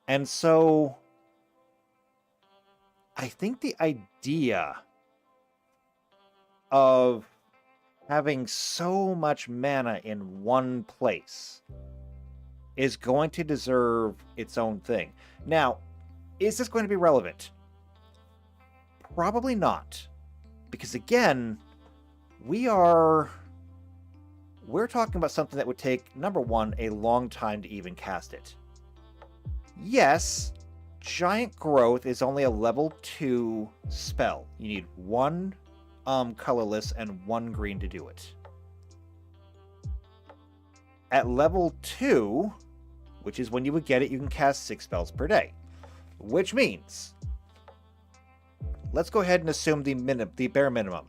And so, I think the idea of having so much mana in one place is going to deserve its own thing. Now, is this going to be relevant? Probably not. Because again, we're talking about something that would take, number one, a long time to even cast it. Yes, Giant Growth is only a level 2 spell. You need one colorless and one green to do it. At level 2, which is when you would get it, you can cast 6 spells per day. Which means, let's go ahead and assume the bare minimum.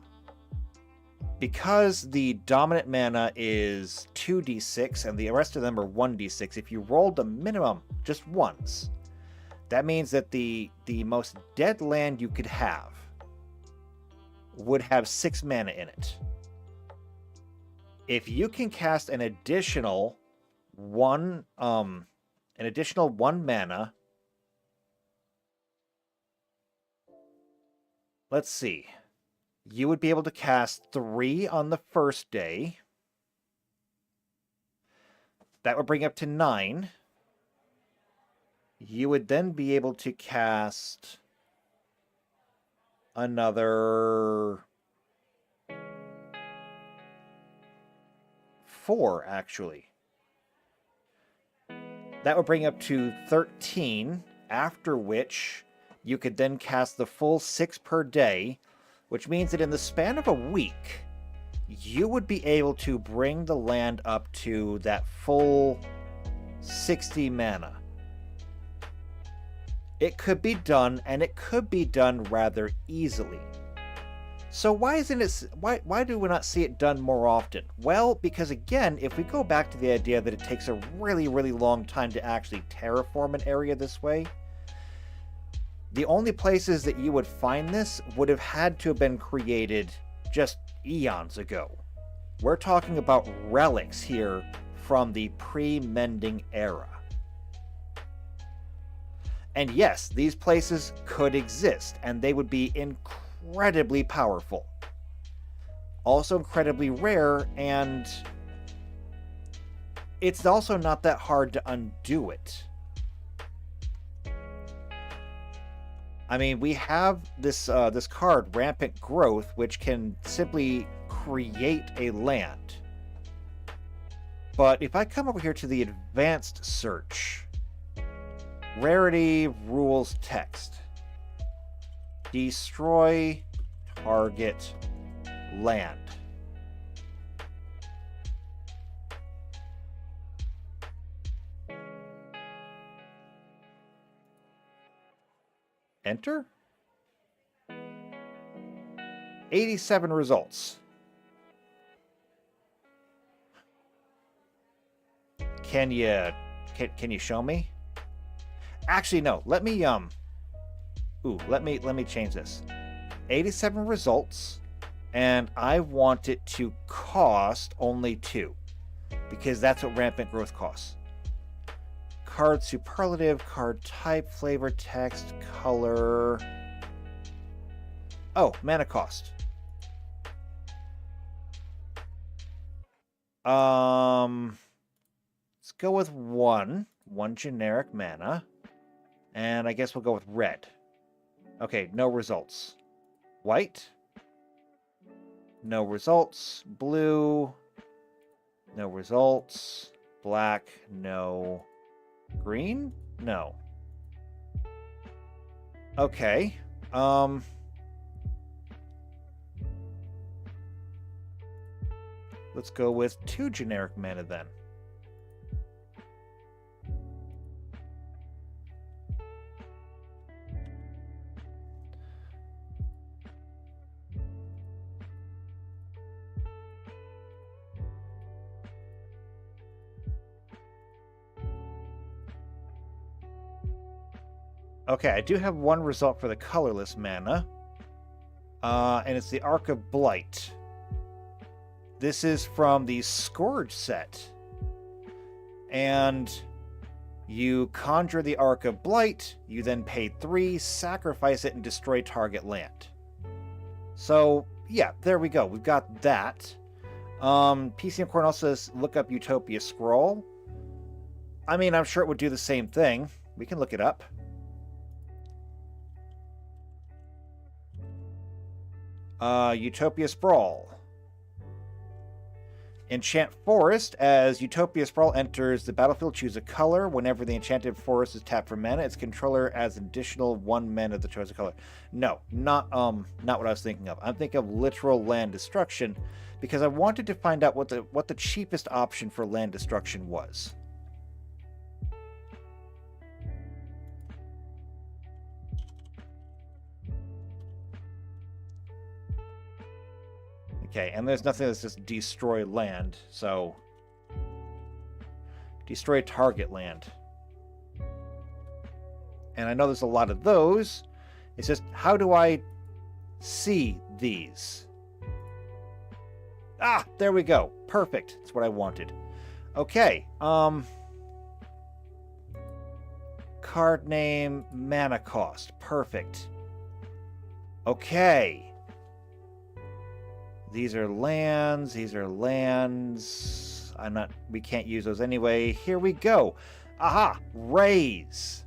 Because the dominant mana is 2d6 and the rest of them are 1d6, if you rolled the minimum just once, that means that the most dead land you could have would have 6 mana in it. If you can cast an additional one mana, let's see. You would be able to cast 3 on the first day. That would bring up to 9. You would then be able to cast another 4, actually. That would bring up to 13, after which you could then cast the full 6 per day, which means that in the span of a week, you would be able to bring the land up to that full 60 mana. It could be done, and it could be done rather easily. So why do we not see it done more often? Well, because again, if we go back to the idea that it takes a really, really long time to actually terraform an area this way, the only places that you would find this would have had to have been created just eons ago. We're talking about relics here from the pre-mending era. And yes, these places could exist, and they would be incredibly powerful. Also incredibly rare, and it's also not that hard to undo it. I mean, we have this card, Rampant Growth, which can simply create a land. But if I come over here to the advanced search, Rarity rules text. Destroy target land. Enter. 87 results. Can you show me? Actually, no. Let me let me change this. 87 results, and I want it to cost only 2, because that's what rampant growth costs. Card superlative, card type, flavor, text, color. Oh, mana cost. Let's go with one generic mana. And I guess we'll go with red. Okay, no results. White. No results. Blue. No results. Black. No. Green? No. Okay. Let's go with 2 generic mana then. Okay, I do have one result for the colorless mana. And it's the Arc of Blight. This is from the Scourge set. And you conjure the Arc of Blight, you then pay 3, sacrifice it, and destroy target land. So, yeah, there we go. We've got that. PCM Corn also says, look up Utopia Scroll. I mean, I'm sure it would do the same thing. We can look it up. Utopia Sprawl. Enchant Forest. As Utopia Sprawl enters the battlefield, choose a color. Whenever the enchanted forest is tapped for mana, its controller adds additional 1 mana of the chosen color. No, not what I was thinking of. I'm thinking of literal land destruction, because I wanted to find out what the cheapest option for land destruction was. Okay, and there's nothing that's just destroy land, so destroy target land. And I know there's a lot of those. It's just, how do I see these? Ah, there we go. Perfect. That's what I wanted. Okay, card name, mana cost. Perfect. Okay. These are lands. These are lands. We can't use those anyway. Here we go. Aha! Raise.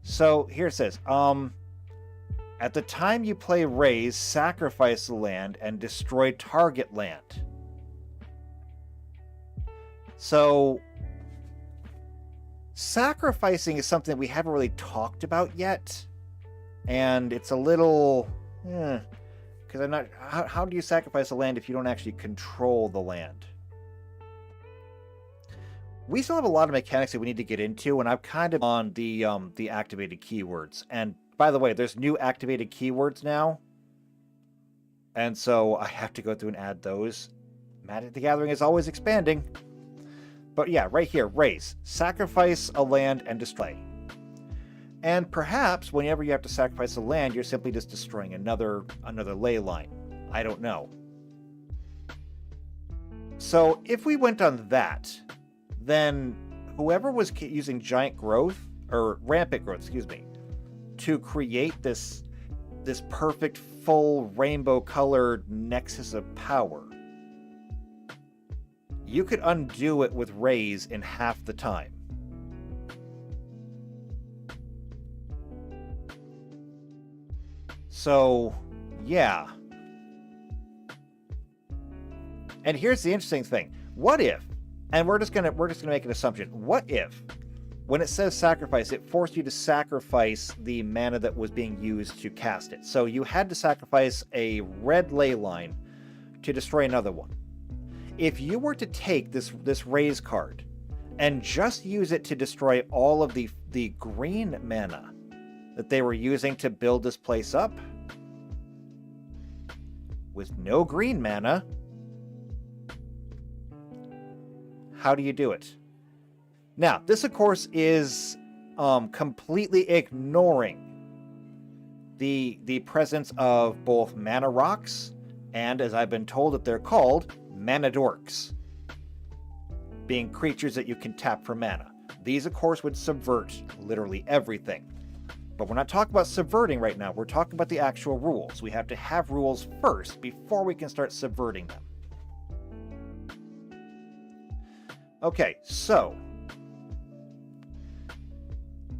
So here it says, at the time you play Raise, sacrifice the land and destroy target land. So sacrificing is something we haven't really talked about yet. And it's a little... because I'm not... How do you sacrifice a land if you don't actually control the land? We still have a lot of mechanics that we need to get into, and I'm kind of on the activated keywords. And by the way, there's new activated keywords now. And so I have to go through and add those. Magic the Gathering is always expanding. But yeah, right here, raise. Sacrifice a land and display. And perhaps whenever you have to sacrifice a land, you're simply just destroying another ley line. I don't know. So if we went on that, then whoever was using giant growth, or rampant growth, excuse me, to create this perfect full rainbow colored nexus of power, you could undo it with Raise in half the time. So, yeah. And here's the interesting thing. What if, and we're just gonna make an assumption. What if when it says sacrifice, it forced you to sacrifice the mana that was being used to cast it. So you had to sacrifice a red ley line to destroy another one. If you were to take this raise card and just use it to destroy all of the green mana that they were using to build this place up, with no green mana, how do you do it? Now, this of course is completely ignoring the presence of both mana rocks and, as I've been told that they're called, mana dorks, being creatures that you can tap for mana. These of course would subvert literally everything. But we're not talking about subverting right now. We're talking about the actual rules. We have to have rules first before we can start subverting them. Okay, so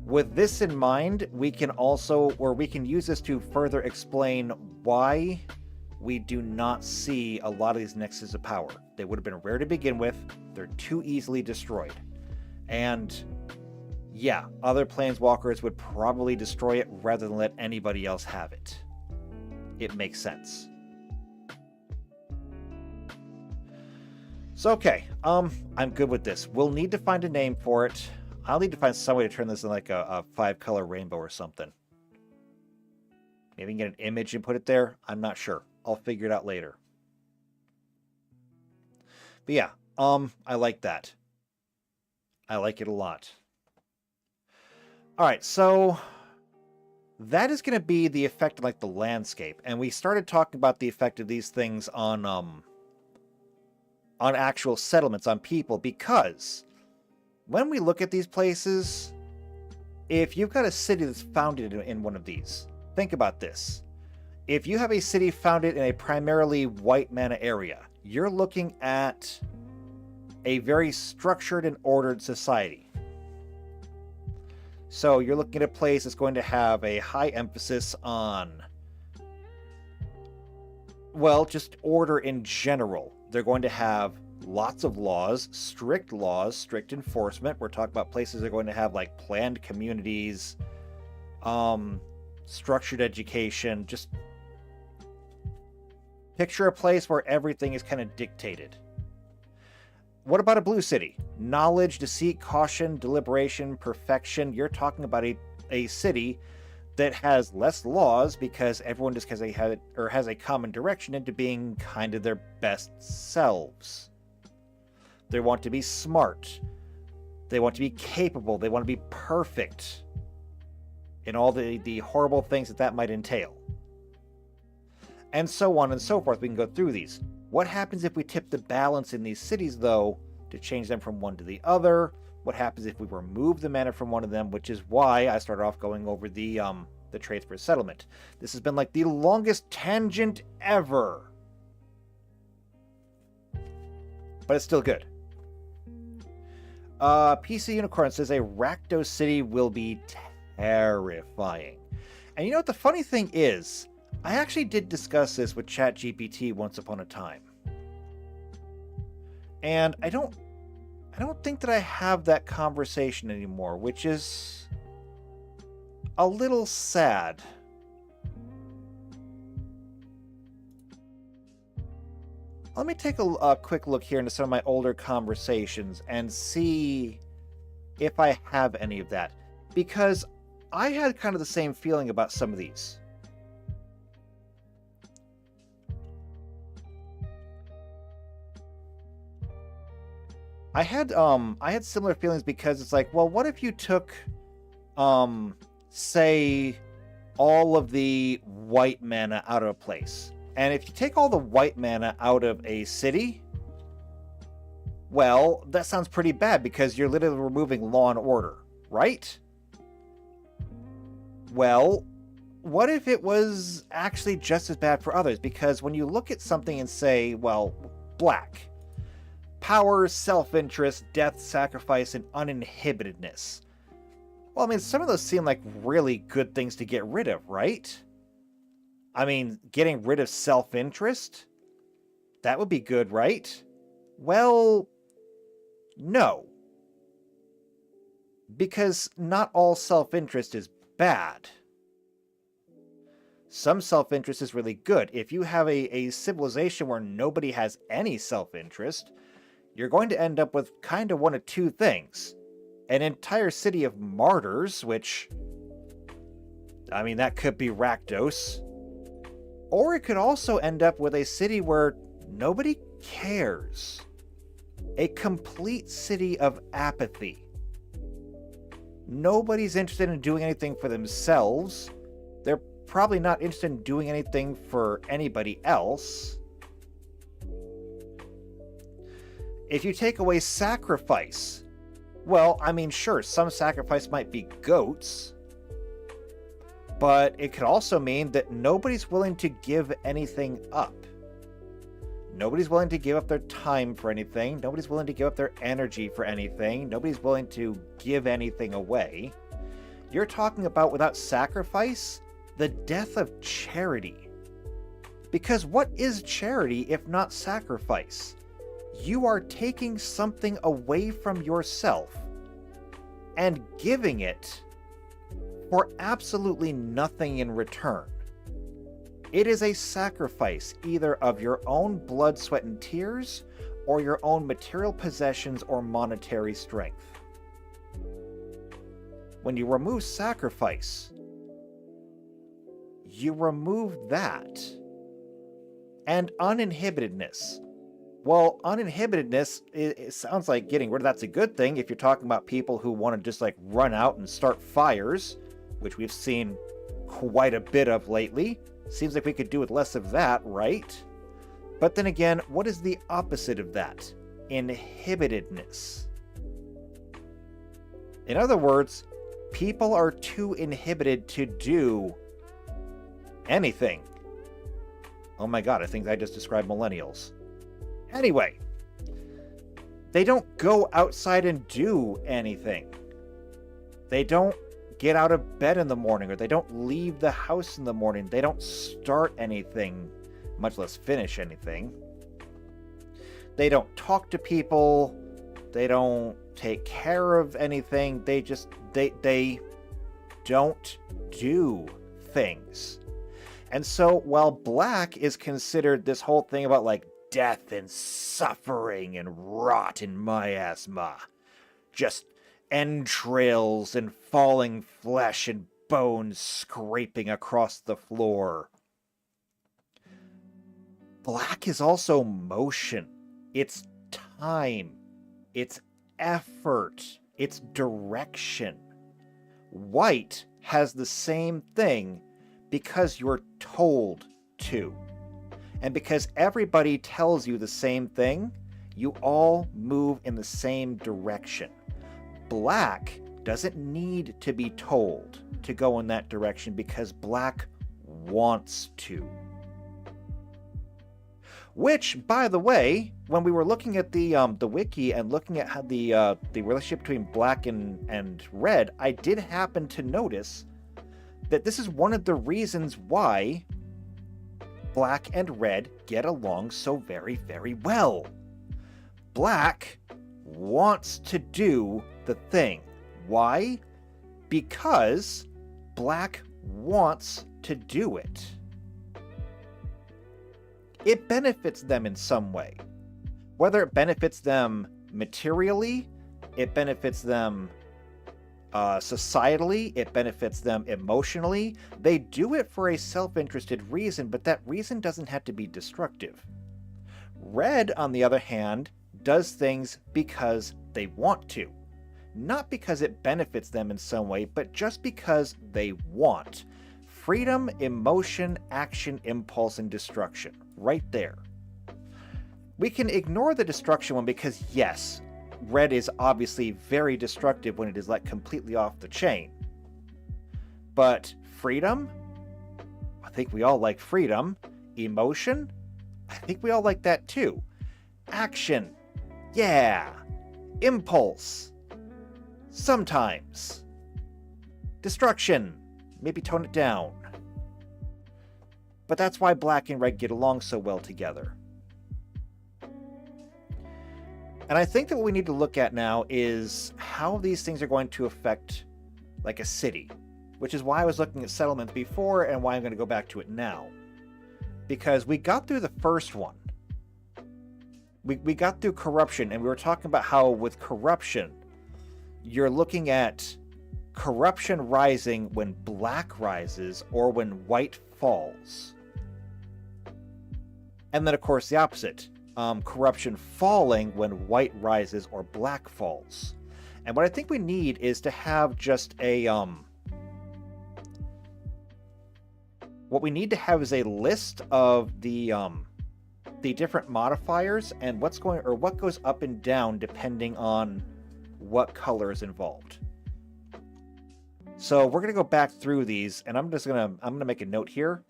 with this in mind, we can use this to further explain why we do not see a lot of these nexuses of power. They would have been rare to begin with. They're too easily destroyed. And yeah, other planeswalkers would probably destroy it rather than let anybody else have it. It makes sense. So okay, I'm good with this. We'll need to find a name for it. I'll need to find some way to turn this in like a 5-color rainbow or something. Maybe get an image and put it there. I'm not sure. I'll figure it out later. But yeah, I like that. I like it a lot. All right, so that is going to be the effect of like the landscape, and we started talking about the effect of these things on actual settlements, on people, because when we look at these places, if you've got a city that's founded in one of these, think about this. If you have a city founded in a primarily white mana area, you're looking at a very structured and ordered society. So you're looking at a place that's going to have a high emphasis on, well, just order in general. They're going to have lots of laws, strict enforcement. We're talking about places that are going to have like planned communities, structured education. Just picture a place where everything is kind of dictated. What about a blue city? Knowledge, deceit, caution, deliberation, perfection. You're talking about a city that has less laws because everyone just has a common direction into being kind of their best selves. They want to be smart. They want to be capable. They want to be perfect in all the horrible things that might entail. And so on and so forth. We can go through these. What happens if we tip the balance in these cities, though, to change them from one to the other? What happens if we remove the mana from one of them, which is why I started off going over the traits for settlement. This has been like the longest tangent ever. But it's still good. PC Unicorn says a Rakdos city will be terrifying. And you know what the funny thing is? I actually did discuss this with ChatGPT once upon a time. And I don't think that I have that conversation anymore, which is a little sad. Let me take a quick look here into some of my older conversations and see if I have any of that. Because I had kind of the same feeling about some of these. I had similar feelings because it's like, well, what if you took, say, all of the white mana out of a place? And if you take all the white mana out of a city, well, that sounds pretty bad because you're literally removing law and order, right? Well, what if it was actually just as bad for others? Because when you look at something and say, well, black, power, self-interest, death, sacrifice, and uninhibitedness. Well, I mean, some of those seem like really good things to get rid of, right? I mean, getting rid of self-interest? That would be good, right? Well, no. Because not all self-interest is bad. Some self-interest is really good. If you have a civilization where nobody has any self-interest, you're going to end up with kind of one of two things. An entire city of martyrs, which, I mean, that could be Rakdos. Or it could also end up with a city where nobody cares. A complete city of apathy. Nobody's interested in doing anything for themselves. They're probably not interested in doing anything for anybody else. If you take away sacrifice, well, I mean, sure, some sacrifice might be goats, but it could also mean that nobody's willing to give anything up. Nobody's willing to give up their time for anything. Nobody's willing to give up their energy for anything. Nobody's willing to give anything away. You're talking about, without sacrifice, the death of charity. Because what is charity if not sacrifice? You are taking something away from yourself and giving it for absolutely nothing in return. It is a sacrifice either of your own blood, sweat, and tears, or your own material possessions or monetary strength. When you remove sacrifice, you remove that. And uninhibitedness. Well, uninhibitedness, it sounds like getting rid of that's a good thing if you're talking about people who want to just like run out and start fires, which we've seen quite a bit of lately. Seems like we could do with less of that, right? But then again, what is the opposite of that? Inhibitedness. In other words, people are too inhibited to do anything. Oh my god, I think I just described millennials. Anyway, they don't go outside and do anything. They don't get out of bed in the morning, or they don't leave the house in the morning. They don't start anything, much less finish anything. They don't talk to people. They don't take care of anything. They don't do things. And so while black is considered this whole thing about like death and suffering and rot and miasma, just entrails and falling flesh and bones scraping across the floor. Black is also motion. It's time. It's effort. It's direction. White has the same thing because you're told to. And because everybody tells you the same thing, you all move in the same direction. Black doesn't need to be told to go in that direction because black wants to. Which, by the way, when we were looking at the wiki and looking at how the relationship between black and red, I did happen to notice that this is one of the reasons why black and red get along so very, very well. Black wants to do the thing. Why? Because black wants to do it. It benefits them in some way. Whether it benefits them materially, it benefits them societally, it benefits them emotionally. They do it for a self-interested reason, but that reason doesn't have to be destructive. Red, on the other hand, does things because they want to. Not because it benefits them in some way, but just because they want. Freedom, emotion, action, impulse, and destruction. Right there. We can ignore the destruction one because, yes, red is obviously very destructive when it is let completely off the chain. But freedom? I think we all like freedom. Emotion? I think we all like that too. Action? Yeah. Impulse? Sometimes. Destruction? Maybe tone it down. But that's why black and red get along so well together. And I think that what we need to look at now is how these things are going to affect like a city, which is why I was looking at settlements before and why I'm going to go back to it now. Because we got through the first one. We got through corruption, and we were talking about how with corruption, you're looking at corruption rising when black rises or when white falls. And then, of course, the opposite. Corruption falling when white rises or black falls. And what I think we need is to have just a... what we need to have is a list of the different modifiers and what goes up and down depending on what color is involved. So we're gonna go back through these, and I'm gonna make a note here.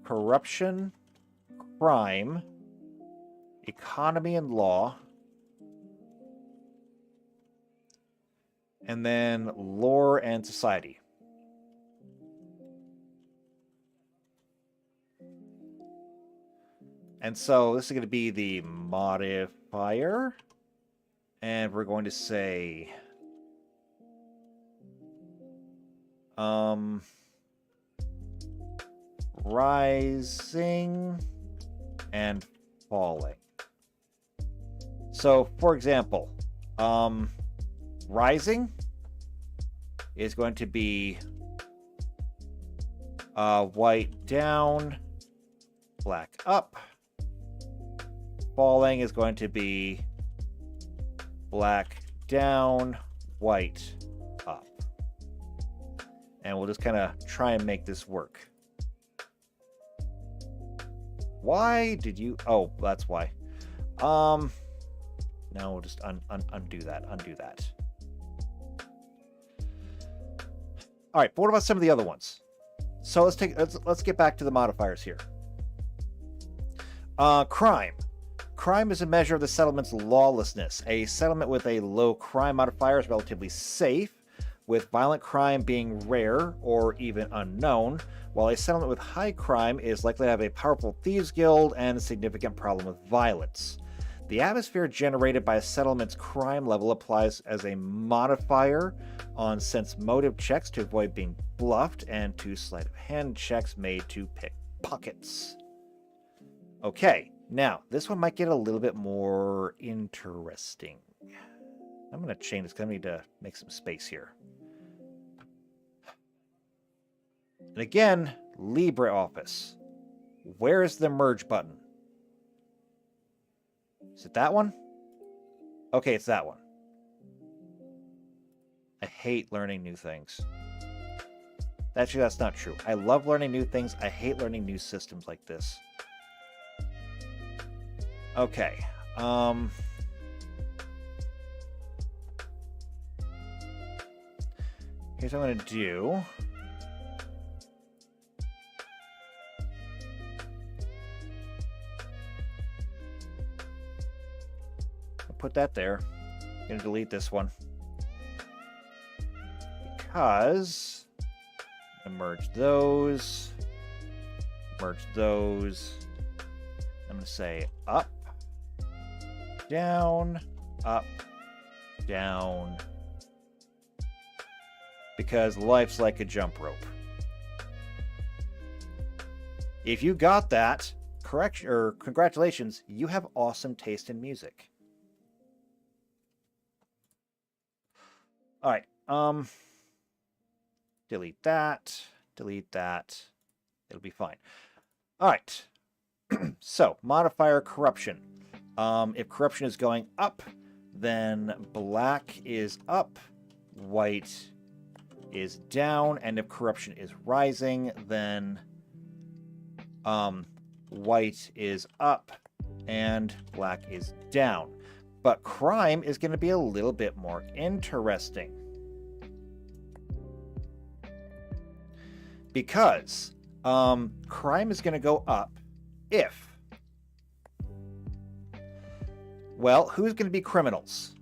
Corruption, crime, economy and law, and then lore and society. And so this is going to be the modifier. And we're going to say... rising and falling. So, for example, rising is going to be white down, black up. Falling is going to be black down, white up. And we'll just kind of try and make this work. Why did you... Oh, that's why. No, we'll just undo that. Undo that. All right, but what about some of the other ones? So let's get back to the modifiers here. Crime. Crime is a measure of the settlement's lawlessness. A settlement with a low crime modifier is relatively safe, with violent crime being rare or even unknown, while a settlement with high crime is likely to have a powerful thieves guild and a significant problem with violence. The atmosphere generated by a settlement's crime level applies as a modifier on sense motive checks to avoid being bluffed and to sleight of hand checks made to pick pockets. Okay, now this one might get a little bit more interesting. I'm going to change this because I need to make some space here. And again, LibreOffice. Where is the merge button? Is it that one? Okay, it's that one. I hate learning new things. Actually, that's not true. I love learning new things. I hate learning new systems like this. Okay. Here's what I'm going to do. Put that there. I'm going to delete this one. Because I'm going to merge those. Merge those. I'm going to say up, down, down. Because life's like a jump rope. If you got that, congratulations, you have awesome taste in music. All right, delete that, it'll be fine. All right, so modifier corruption. If corruption is going up, then black is up, white is down, and if corruption is rising, then white is up and black is down. But crime is going to be a little bit more interesting. Because crime is going to go up if... Well, who's going to be criminals?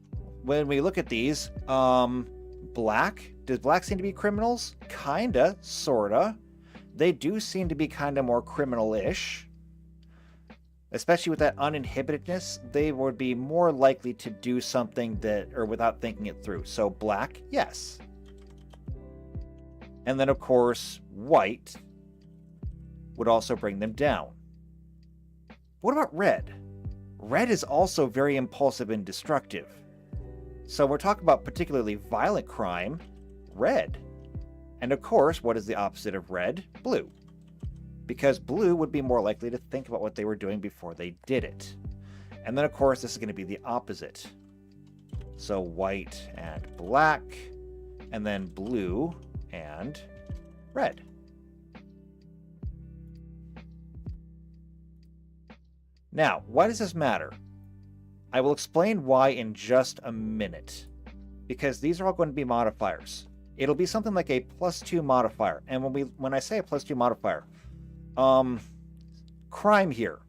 When we look at these, black. Does black seem to be criminals? Kinda, sorta. They do seem to be kinda more criminal-ish. Especially with that uninhibitedness, they would be more likely to do something that, or without thinking it through. So black, yes. And then, of course, white would also bring them down. What about red? Red is also very impulsive and destructive. So we're talking about particularly violent crime, red. And of course, what is the opposite of red? Blue. Because blue would be more likely to think about what they were doing before they did it. And then, of course, this is going to be the opposite. So white and black, and then blue and red. Now, why does this matter? I will explain why in just a minute, because these are all going to be modifiers. It'll be something like a +2 modifier, and when I say a +2 modifier, crime here.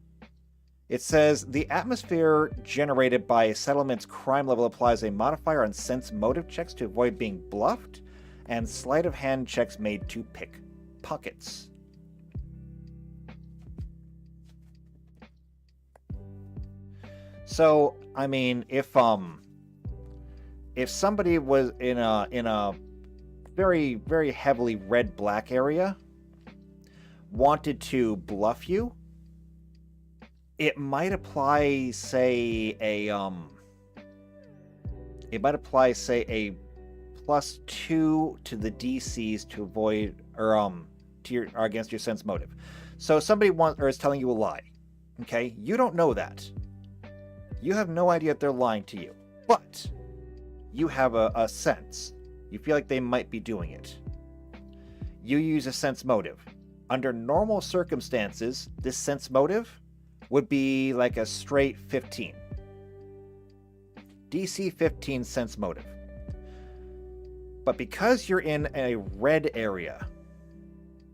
It says the atmosphere generated by a settlement's crime level applies a modifier on sense motive checks to avoid being bluffed, and sleight of hand checks made to pick pockets. So, I mean, if somebody was in a very, very heavily red-black area, wanted to bluff you, it might apply, say, a +2 to the DCs to avoid, or against your sense motive. So somebody is telling you a lie. Okay, you don't know that. You have no idea if they're lying to you, but you have a sense. You feel like they might be doing it. You use a sense motive. Under normal circumstances, this sense motive would be like a straight 15. DC 15 sense motive. But because you're in a red area,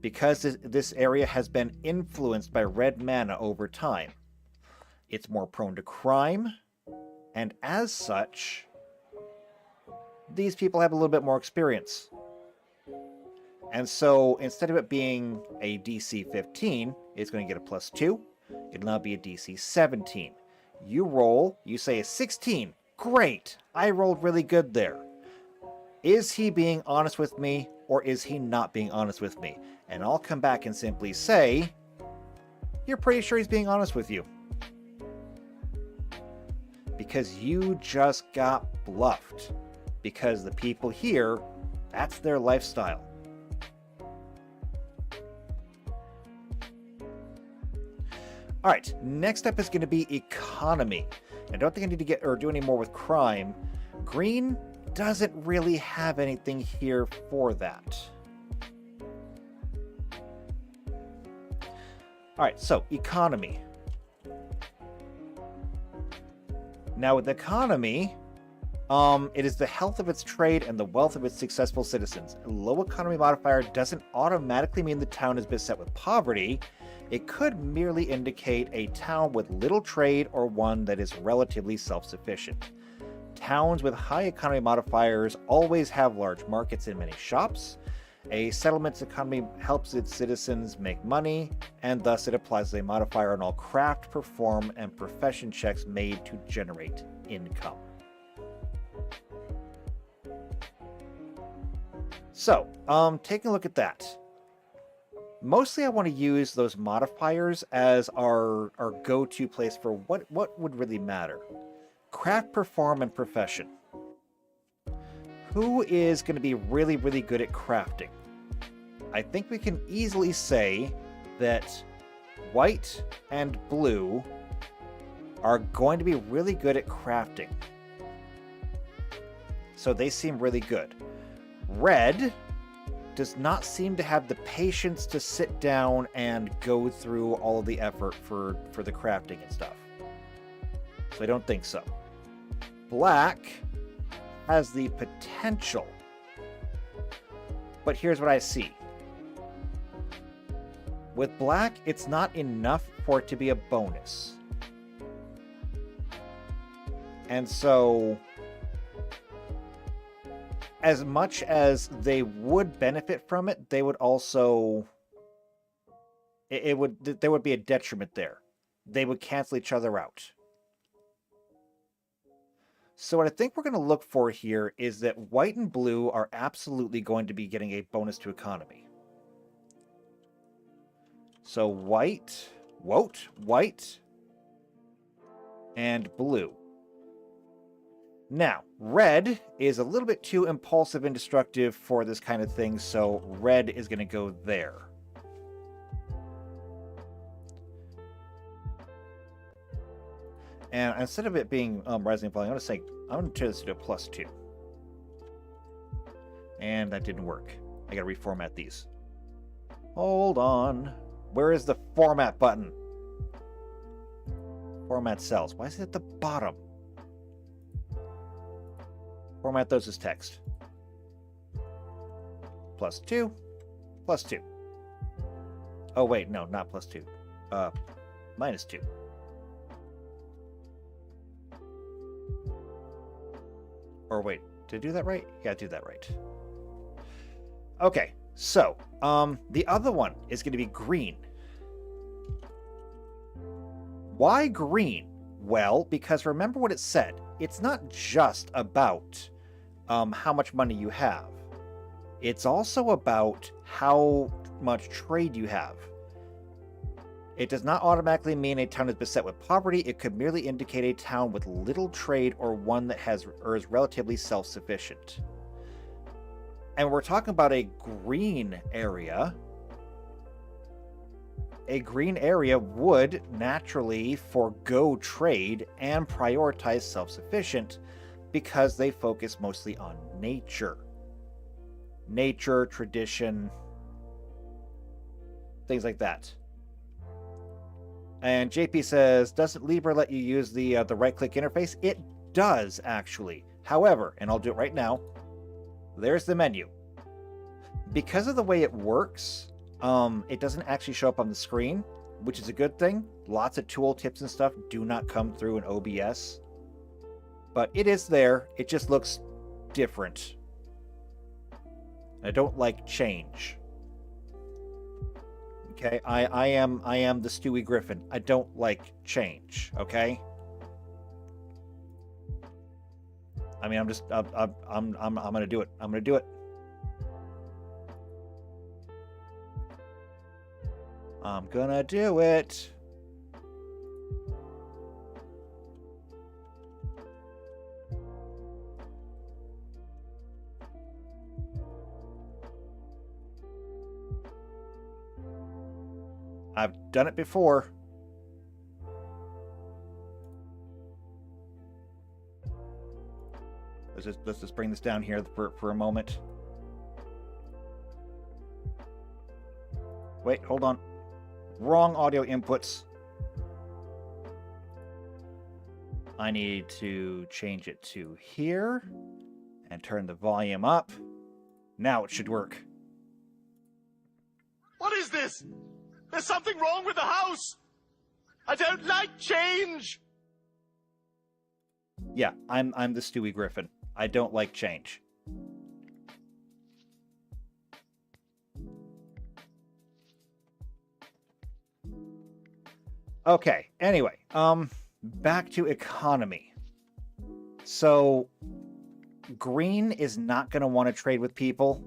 because this area has been influenced by red mana over time, it's more prone to crime, and as such, these people have a little bit more experience. And so instead of it being a DC 15, it's going to get a +2. It'll now be a DC 17. You roll, you say a 16. Great! I rolled really good there. Is he being honest with me, or is he not being honest with me? And I'll come back and simply say, you're pretty sure he's being honest with you. Because you just got bluffed. Because the people here, that's their lifestyle. All right, next up is going to be economy. I don't think I need to do any more with crime. Green doesn't really have anything here for that. All right, so economy. Now with economy, it is the health of its trade and the wealth of its successful citizens. A low economy modifier doesn't automatically mean the town is beset with poverty. It could merely indicate a town with little trade or one that is relatively self-sufficient. Towns with high economy modifiers always have large markets and many shops. A settlement's economy helps its citizens make money, and thus it applies a modifier on all craft, perform, and profession checks made to generate income. So, taking a look at that. Mostly I want to use those modifiers as our go-to place for what would really matter. Craft, perform, and profession. Who is going to be really, really good at crafting? I think we can easily say that white and blue are going to be really good at crafting. So they seem really good. Red does not seem to have the patience to sit down and go through all of the effort for the crafting and stuff. So I don't think so. Black has the potential. But here's what I see. With black, it's not enough for it to be a bonus. And so, as much as they would benefit from it, they would also... there would be a detriment there. they would cancel each other out. So what I think we're going to look for here is that white and blue are absolutely going to be getting a bonus to economy. So white, white, and blue. Now, red is a little bit too impulsive and destructive for this kind of thing, so red is going to go there. And instead of it being rising and falling, I'm going to turn this to a +2. And that didn't work. I got to reformat these. Hold on. Where is the format button? Format cells. Why is it at the bottom? Format those as text. +2. +2. Oh, wait. No, not +2. -2. Or wait, did I do that right? Yeah, I did that right. Okay, so, the other one is going to be green. Why green? Well, because remember what it said. It's not just about how much money you have. It's also about how much trade you have. It does not automatically mean a town is beset with poverty. It could merely indicate a town with little trade or one that is relatively self-sufficient. And we're talking about a green area. A green area would naturally forego trade and prioritize self-sufficient because they focus mostly on nature. Nature, tradition, things like that. And JP says, doesn't Libra let you use the right-click interface? It does, actually. However, and I'll do it right now, there's the menu. Because of the way it works, it doesn't actually show up on the screen, which is a good thing. Lots of tool tips and stuff do not come through in OBS. But it is there. It just looks different. I don't like change. Okay, I am the Stewie Griffin. I don't like change. Okay. I mean, I'm gonna do it. I'm gonna do it. I'm gonna do it. I've done it before. Let's just bring this down here for a moment. Wait, hold on. Wrong audio inputs. I need to change it to here and turn the volume up. Now it should work. What is this? There's something wrong with the house! I don't like change! Yeah, I'm the Stewie Griffin. I don't like change. Okay, anyway, back to economy. So, green is not going to want to trade with people.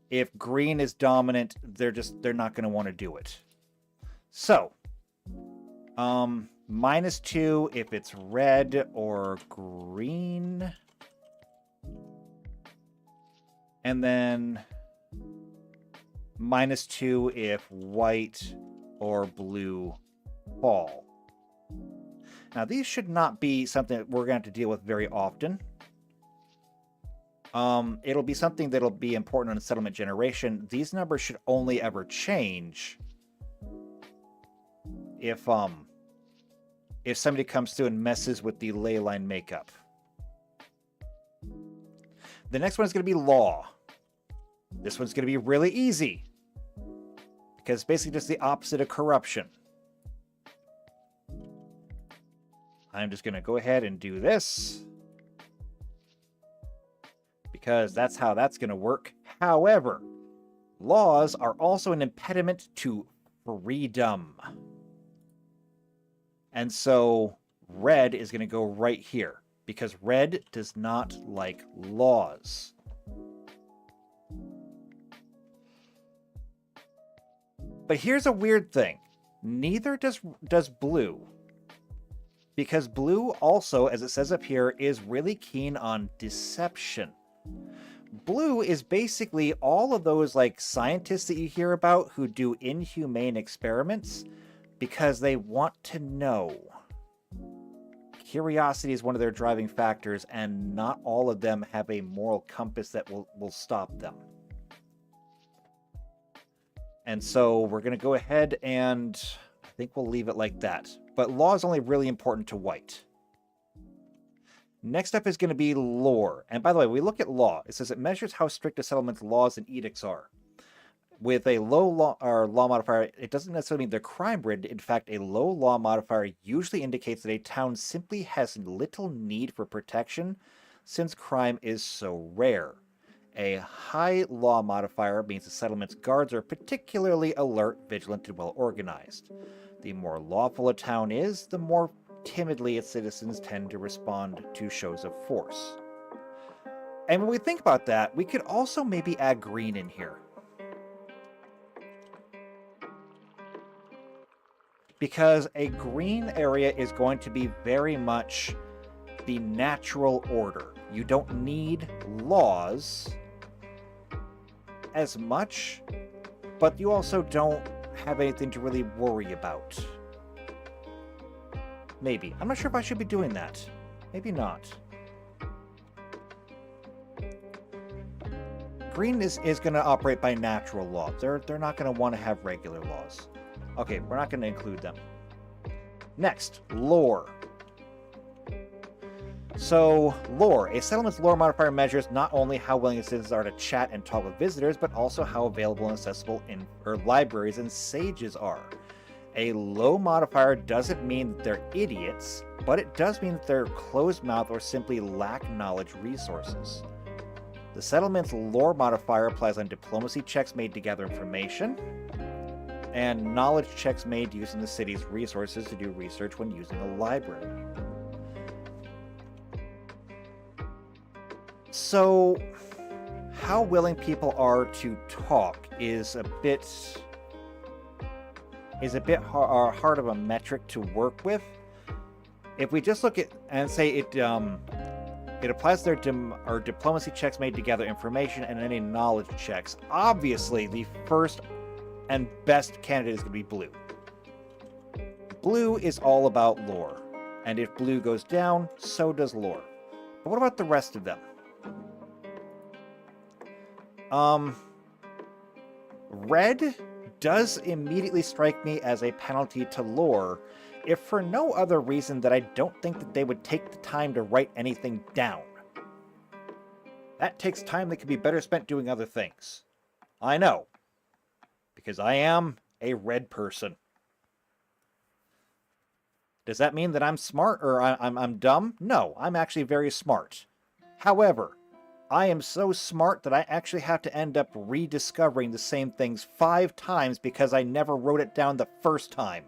If green is dominant, they're not going to want to do it. So, -2 if it's red or green. And then -2 if white or blue fall. Now, these should not be something that we're going to have to deal with very often. It'll be something that'll be important on a settlement generation. These numbers should only ever change if somebody comes through and messes with the ley line makeup. The next one is going to be law. This one's going to be really easy because it's basically just the opposite of corruption. I'm just going to go ahead and do this because that's how that's going to work. However, laws are also an impediment to freedom. And so red is going to go right here because red does not like laws. But here's a weird thing. Neither does blue. Because blue also, as it says up here, is really keen on deception. Blue is basically all of those like scientists that you hear about who do inhumane experiments because they want to know. Curiosity is one of their driving factors, and not all of them have a moral compass that will stop them. And so we're going to go ahead and I think we'll leave it like that. But law is only really important to white. Next up is going to be lore. And by the way, we look at law. It says it measures how strict a settlement's laws and edicts are. With a low law or law modifier, it doesn't necessarily mean they're crime ridden. In fact, a low law modifier usually indicates that a town simply has little need for protection since crime is so rare. A high law modifier means the settlement's guards are particularly alert, vigilant, and well organized. The more lawful a town is, the more timidly its citizens tend to respond to shows of force. And when we think about that, we could also maybe add green in here. Because a green area is going to be very much the natural order. You don't need laws as much, but you also don't have anything to really worry about. Maybe. I'm not sure if I should be doing that. Maybe not. Green is going to operate by natural law. They're not going to want to have regular laws. Okay, we're not going to include them. Next, lore. So, lore. A settlement's lore modifier measures not only how willing its citizens are to chat and talk with visitors, but also how available and accessible libraries and sages are. A low modifier doesn't mean that they're idiots, but it does mean that they're closed-mouthed or simply lack knowledge resources. The settlement's lore modifier applies on diplomacy checks made to gather information, and knowledge checks made using the city's resources to do research when using a library. So, how willing people are to talk is a bit hard of a metric to work with. If we just look at and say it applies to their diplomacy checks made to gather information and any knowledge checks. Obviously, the first and best candidate is going to be blue. Blue is all about lore, and if blue goes down, so does lore. But what about the rest of them? Red does immediately strike me as a penalty to lore, if for no other reason that I don't think that they would take the time to write anything down. That takes time that could be better spent doing other things. I know, because I am a red person. Does that mean that I'm smart or I'm dumb? No, I'm actually very smart. However, I am so smart that I actually have to end up rediscovering the same things 5 times because I never wrote it down the first time.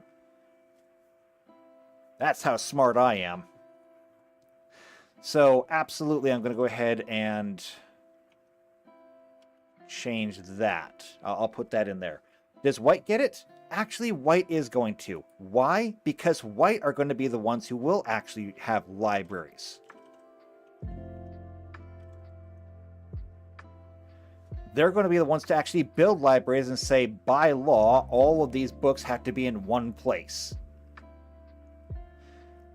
That's how smart I am. So, absolutely, I'm going to go ahead and change that. I'll put that in there. Does white get it? Actually, white is going to. Why? Because white are going to be the ones who will actually have libraries. They're going to be the ones to actually build libraries and say, by law, all of these books have to be in one place.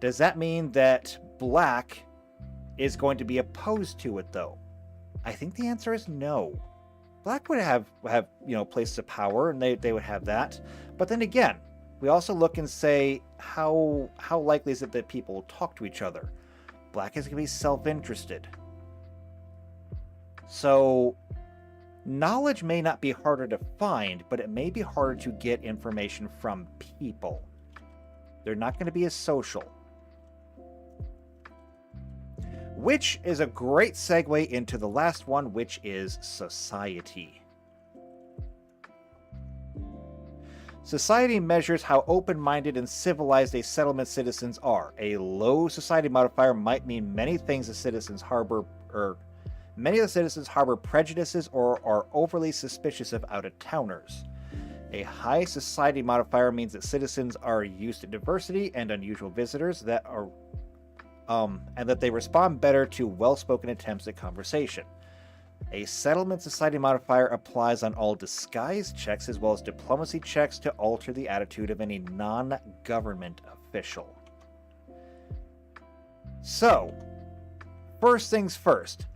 Does that mean that black is going to be opposed to it, though? I think the answer is no. Black would have places of power, and they would have that. But then again, we also look and say, how likely is it that people will talk to each other? Black is going to be self-interested. So, knowledge may not be harder to find, but it may be harder to get information from people. They're not going to be as social. Which is a great segue into the last one, which is society. Society measures how open-minded and civilized a settlement citizens are. A low society modifier might mean many things the citizens harbor, many of the citizens harbor prejudices or are overly suspicious of out-of-towners. A high society modifier means that citizens are used to diversity and unusual visitors that are, and that they respond better to well-spoken attempts at conversation. A settlement society modifier applies on all disguise checks as well as diplomacy checks to alter the attitude of any non-government official. So, first things first.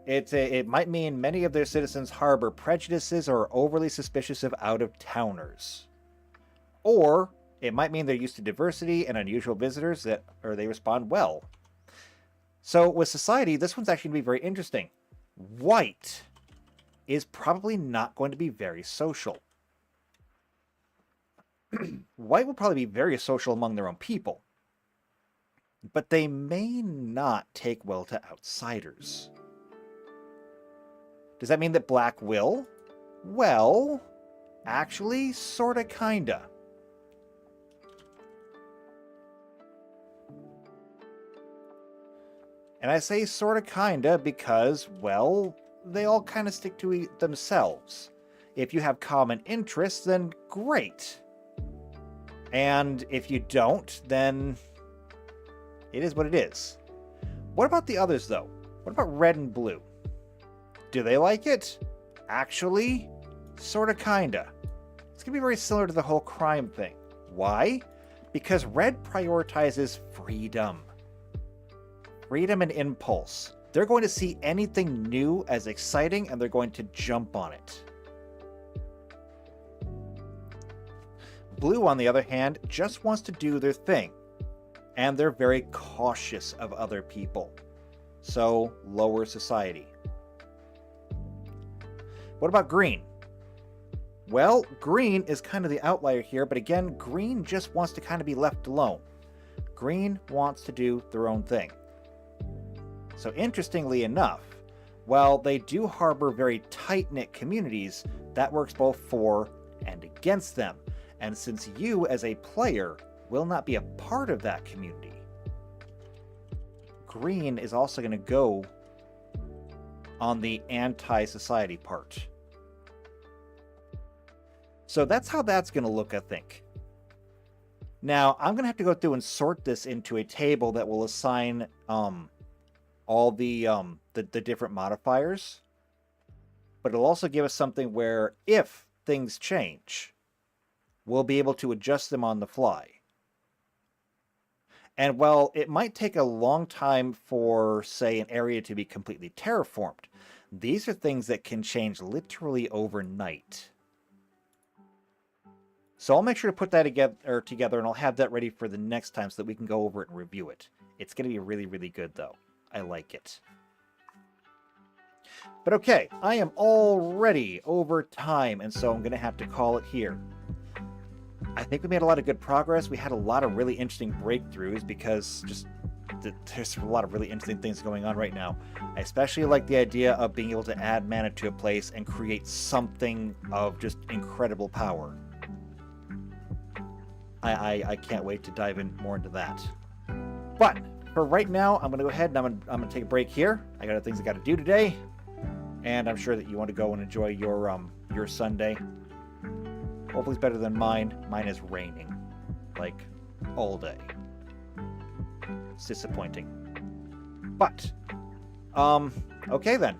It might mean many of their citizens harbor prejudices or are overly suspicious of out-of-towners. Or it might mean they're used to diversity and unusual visitors or they respond well. So with society, this one's actually going to be very interesting. White is probably not going to be very social. White will probably be very social among their own people. But they may not take well to outsiders. Does that mean that black will? Well, actually, sorta, kinda. And I say sorta, kinda because, well, they all kind of stick to themselves. If you have common interests, then great. And if you don't, then it is what it is. What about the others, though? What about red and blue? Do they like it? Actually, sorta, kinda. It's gonna be very similar to the whole crime thing. Why? Because red prioritizes freedom. Freedom and impulse. They're going to see anything new as exciting and they're going to jump on it. Blue, on the other hand, just wants to do their thing. And they're very cautious of other people. So, lower society. What about green? Well, green is kind of the outlier here, but again, green just wants to kind of be left alone. Green wants to do their own thing. So interestingly enough, while they do harbor very tight-knit communities, that works both for and against them. And since you, as a player, will not be a part of that community, green is also going to go on the anti-society part. So that's how that's going to look, I think. Now, I'm going to have to go through and sort this into a table that will assign all the different modifiers. But it'll also give us something where, if things change, we'll be able to adjust them on the fly. And while it might take a long time for, say, an area to be completely terraformed, these are things that can change literally overnight. So I'll make sure to put that together, and I'll have that ready for the next time so that we can go over it and review it. It's going to be really, really good, though. I like it. But okay, I am already over time, and so I'm going to have to call it here. I think we made a lot of good progress. We had a lot of really interesting breakthroughs because there's a lot of really interesting things going on right now. I especially like the idea of being able to add mana to a place and create something of just incredible power. I can't wait to dive in more into that. But for right now, I'm going to go ahead and I'm going to take a break here. I got other things I got to do today, and I'm sure that you want to go and enjoy your Sunday. Hopefully it's better than mine. Mine is raining, like, all day. It's disappointing. But, okay then.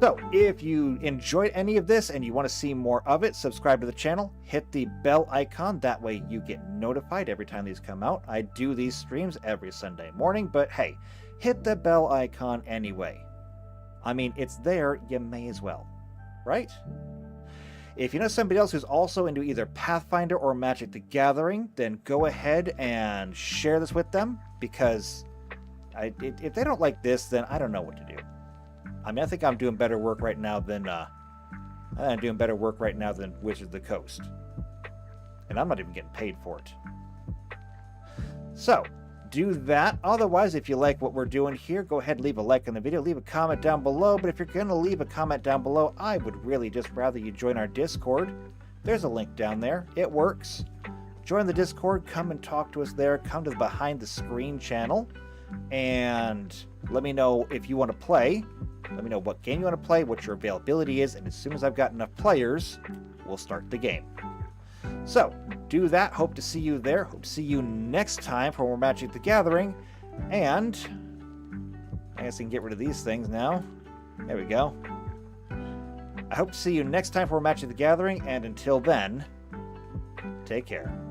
So, if you enjoyed any of this and you want to see more of it, subscribe to the channel, hit the bell icon, that way you get notified every time these come out. I do these streams every Sunday morning, but hey, hit the bell icon anyway. I mean, it's there, you may as well, right? If you know somebody else who's also into either Pathfinder or Magic the Gathering, then go ahead and share this with them, because if they don't like this, then I don't know what to do. I mean, I think I'm doing better work right now than Wizards of the Coast, and I'm not even getting paid for it. So, do that. Otherwise, if you like what we're doing here, go ahead and leave a like on the video, leave a comment down below. But if you're going to leave a comment down below, I would really just rather you join our Discord. There's a link down there. It works. Join the Discord, come and talk to us there, come to the Behind the Screen channel, and let me know if you want to play. Let me know what game you want to play, what your availability is, and as soon as I've got enough players, we'll start the game. So, do that. Hope to see you there. Hope to see you next time for more Magic the Gathering. And I guess I can get rid of these things now. There we go. I hope to see you next time for more Magic the Gathering. And until then, take care.